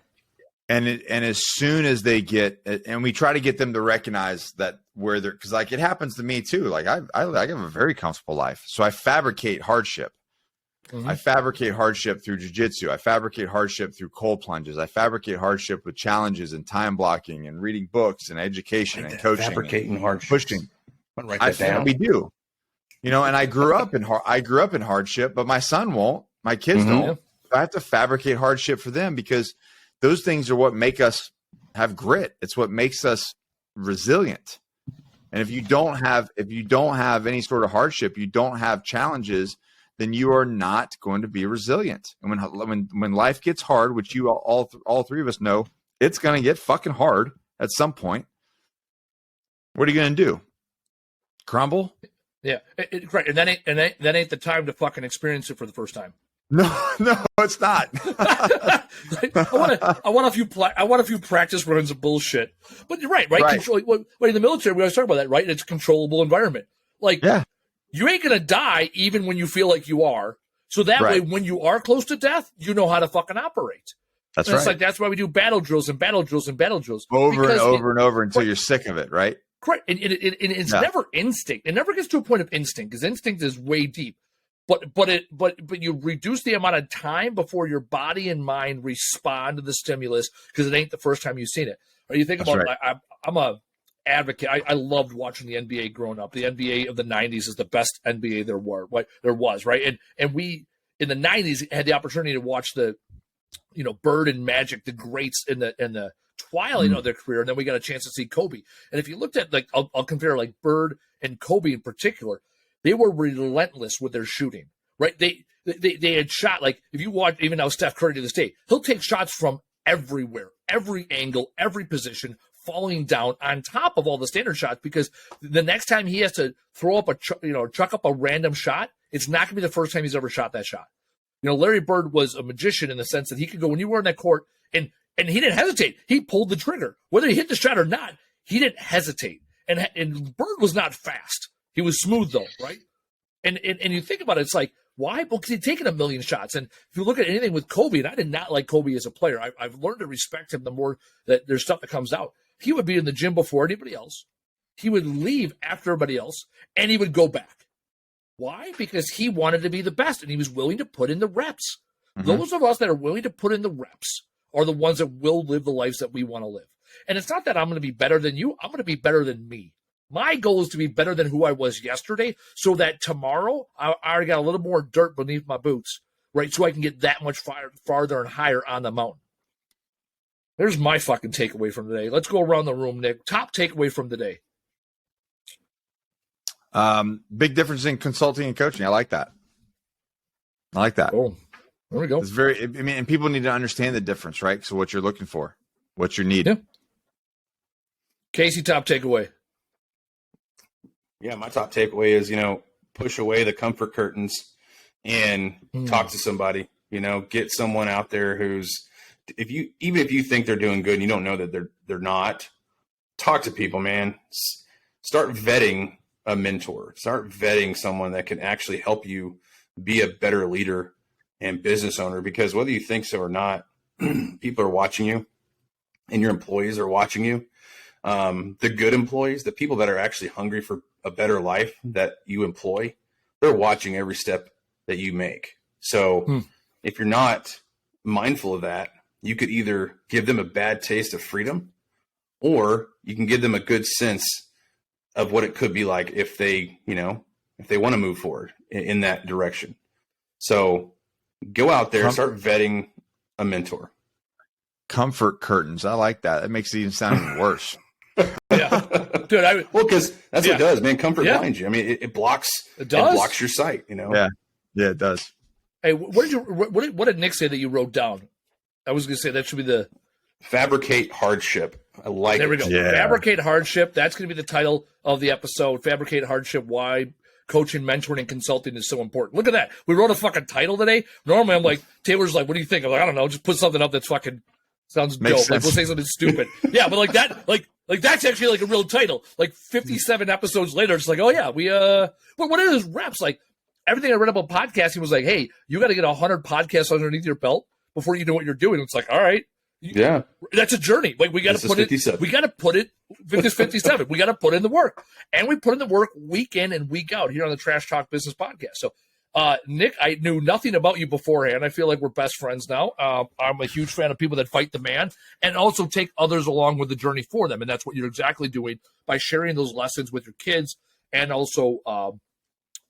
And as soon as they and we try to get them to recognize that where they're, because like it happens to me too. Like I have a very comfortable life. So I fabricate hardship. I fabricate hardship through jiu-jitsu. I fabricate hardship through cold plunges. I fabricate hardship with challenges and time blocking and reading books and education and coaching. Fabricating hardship. Pushing. Write that down. We do. And I grew up in hardship, but my son won't. My kids don't. So I have to fabricate hardship for them because those things are what make us have grit. It's what makes us resilient. And if you don't have any sort of hardship, you don't have challenges, then you are not going to be resilient. And when life gets hard, which you all three of us know, it's going to get fucking hard at some point. What are you going to do? Crumble? Yeah, right. And that ain't the time to fucking experience it for the first time. No, it's not. I want a few practice runs of bullshit. But you're right. Control, in the military, we always talk about that, right? It's a controllable environment. Like, you ain't gonna die even when you feel like you are. So that way, when you are close to death, you know how to fucking operate. That's right. It's like that's why we do battle drills and battle drills and battle drills over and over until you're sick of it, right? Correct. And it's never instinct. It never gets to a point of instinct because instinct is way deep. But you reduce the amount of time before your body and mind respond to the stimulus because it ain't the first time you've seen it. Or you think about I'm a advocate. I loved watching the NBA growing up. The NBA of the 90s is the best NBA there was, right? And we in the 90s had the opportunity to watch the Bird and Magic, the greats in the twilight of their career, and then we got a chance to see Kobe. And if you looked at I'll compare like Bird and Kobe in particular. They were relentless with their shooting, right? They had shot, like if you watch even now Steph Curry to this day, he'll take shots from everywhere, every angle, every position, falling down on top of all the standard shots because the next time he has to throw up chuck up a random shot, it's not going to be the first time he's ever shot that shot. Larry Bird was a magician in the sense that he could go when you were in that court and And he didn't hesitate. He pulled the trigger. Whether he hit the shot or not, he didn't hesitate. And Bird was not fast. He was smooth, though, right? And you think about it, it's like, why? Well, because he'd taken a million shots. And if you look at anything with Kobe, and I did not like Kobe as a player, I've learned to respect him the more that there's stuff that comes out. He would be in the gym before anybody else. He would leave after everybody else, and he would go back. Why? Because he wanted to be the best, and he was willing to put in the reps. Mm-hmm. Those of us that are willing to put in the reps are the ones that will live the lives that we want to live. And it's not that I'm going to be better than you. I'm going to be better than me. My goal is to be better than who I was yesterday so that tomorrow I already got a little more dirt beneath my boots, right? So I can get that much farther and higher on the mountain. There's my fucking takeaway from today. Let's go around the room, Nick. Top takeaway from today. Big difference in consulting and coaching. I like that. Oh, there we go. It's very, I mean, and people need to understand the difference, right? So what you're looking for, what you need. Yeah. Casey, top takeaway. Yeah, my top takeaway is, push away the comfort curtains and talk to somebody, get someone out there who's, even if you think they're doing good and you don't know that they're not, talk to people, man. Start vetting a mentor, start vetting someone that can actually help you be a better leader and business owner, because whether you think so or not, people are watching you and your employees are watching you. The good employees, the people that are actually hungry for a better life that you employ, they're watching every step that you make. So if you're not mindful of that, you could either give them a bad taste of freedom, or you can give them a good sense of what it could be like if they want to move forward in that direction. So go out there, start vetting a mentor. Comfort curtains. I like that. It makes it even sound even worse. Yeah, dude. Because that's what it does, man. Comfort blinds you. I mean, it blocks. It blocks your sight. Yeah, it does. Hey, what did Nick say that you wrote down? I was going to say that should be the Fabricate Hardship. I like. There we go. Yeah. Fabricate Hardship. That's going to be the title of the episode. Fabricate Hardship. Why coaching, mentoring, and consulting is so important. Look at that. We wrote a fucking title today. Normally, I'm like, Taylor's like, what do you think? I'm like, I don't know. Just put something up that's fucking sounds dope. Sense. Like, we'll say something stupid. Yeah, but like that, like that's actually like a real title. Like 57 episodes later, it's like, oh yeah, but what are those reps? Like everything I read about podcasting was like, hey, you got to get 100 podcasts underneath your belt before you know what you're doing. It's like, all right. Yeah. That's a journey. Like we got to put it, this is 57. We got to put in the work, and we put in the work week in and week out here on the Trash Talk Business Podcast. So, Nick, I knew nothing about you beforehand. I feel like we're best friends now. I'm a huge fan of people that fight the man and also take others along with the journey for them. And that's what you're exactly doing by sharing those lessons with your kids and also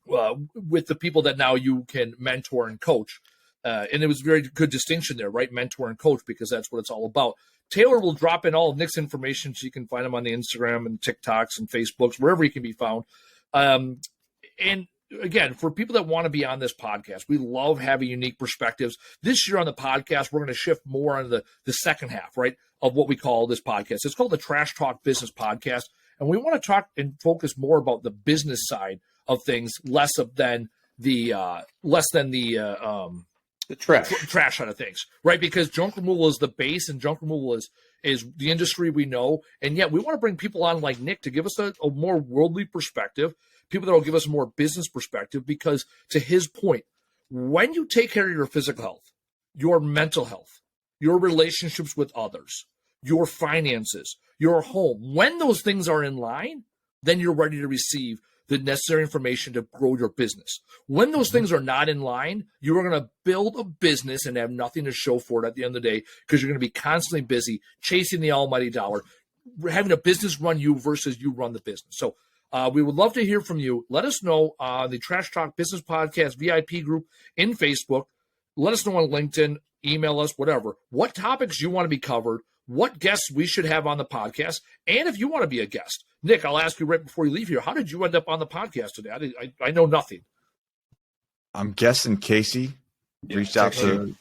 with the people that now you can mentor and coach. And it was a very good distinction there, right? Mentor and coach, because that's what it's all about. Taylor will drop in all of Nick's information so you can find him on the Instagram and TikToks and Facebooks, wherever he can be found. And again, for people that want to be on this podcast, we love having unique perspectives. This year on the podcast, we're going to shift more on the second half, right, of what we call this podcast. It's called the Trash Talk Business Podcast. And we want to talk and focus more about the business side of things, less than the trash side of things, right? Because junk removal is the base, and junk removal is the industry we know. And yet we want to bring people on like Nick to give us a more worldly perspective, people that will give us a more business perspective, because to his point, when you take care of your physical health, your mental health, your relationships with others, your finances, your home, when those things are in line, then you're ready to receive the necessary information to grow your business. When those things are not in line, you are going to build a business and have nothing to show for it at the end of the day, because you're going to be constantly busy chasing the almighty dollar, having a business run you versus you run the business. So we would love to hear from you. Let us know on the Trash Talk Business Podcast VIP group in Facebook. Let us know on LinkedIn, email us, whatever, what topics you want to be covered, what guests we should have on the podcast, and if you want to be a guest. Nick, I'll ask you right before you leave here, how did you end up on the podcast today? I know nothing. I'm guessing Casey reached out to.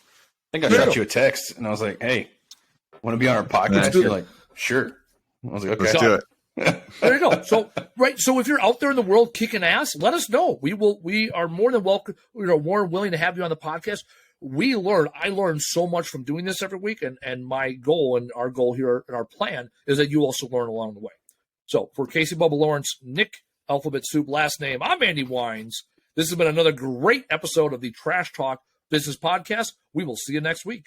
I think I shot you a text, and I was like, "Hey, want to be on our podcast?" You're like, "Sure." I was like, "Okay, let's do it." There you go. So, right. So if you're out there in the world kicking ass, let us know. We are more than welcome. We are more willing to have you on the podcast. I learn so much from doing this every week. And my goal and our goal here and our plan is that you also learn along the way. So for Casey, Bubba, Lawrence, Nick, Alphabet Soup, last name, I'm Andy Weins. This has been another great episode of the Trash Talk Business Podcast. We will see you next week.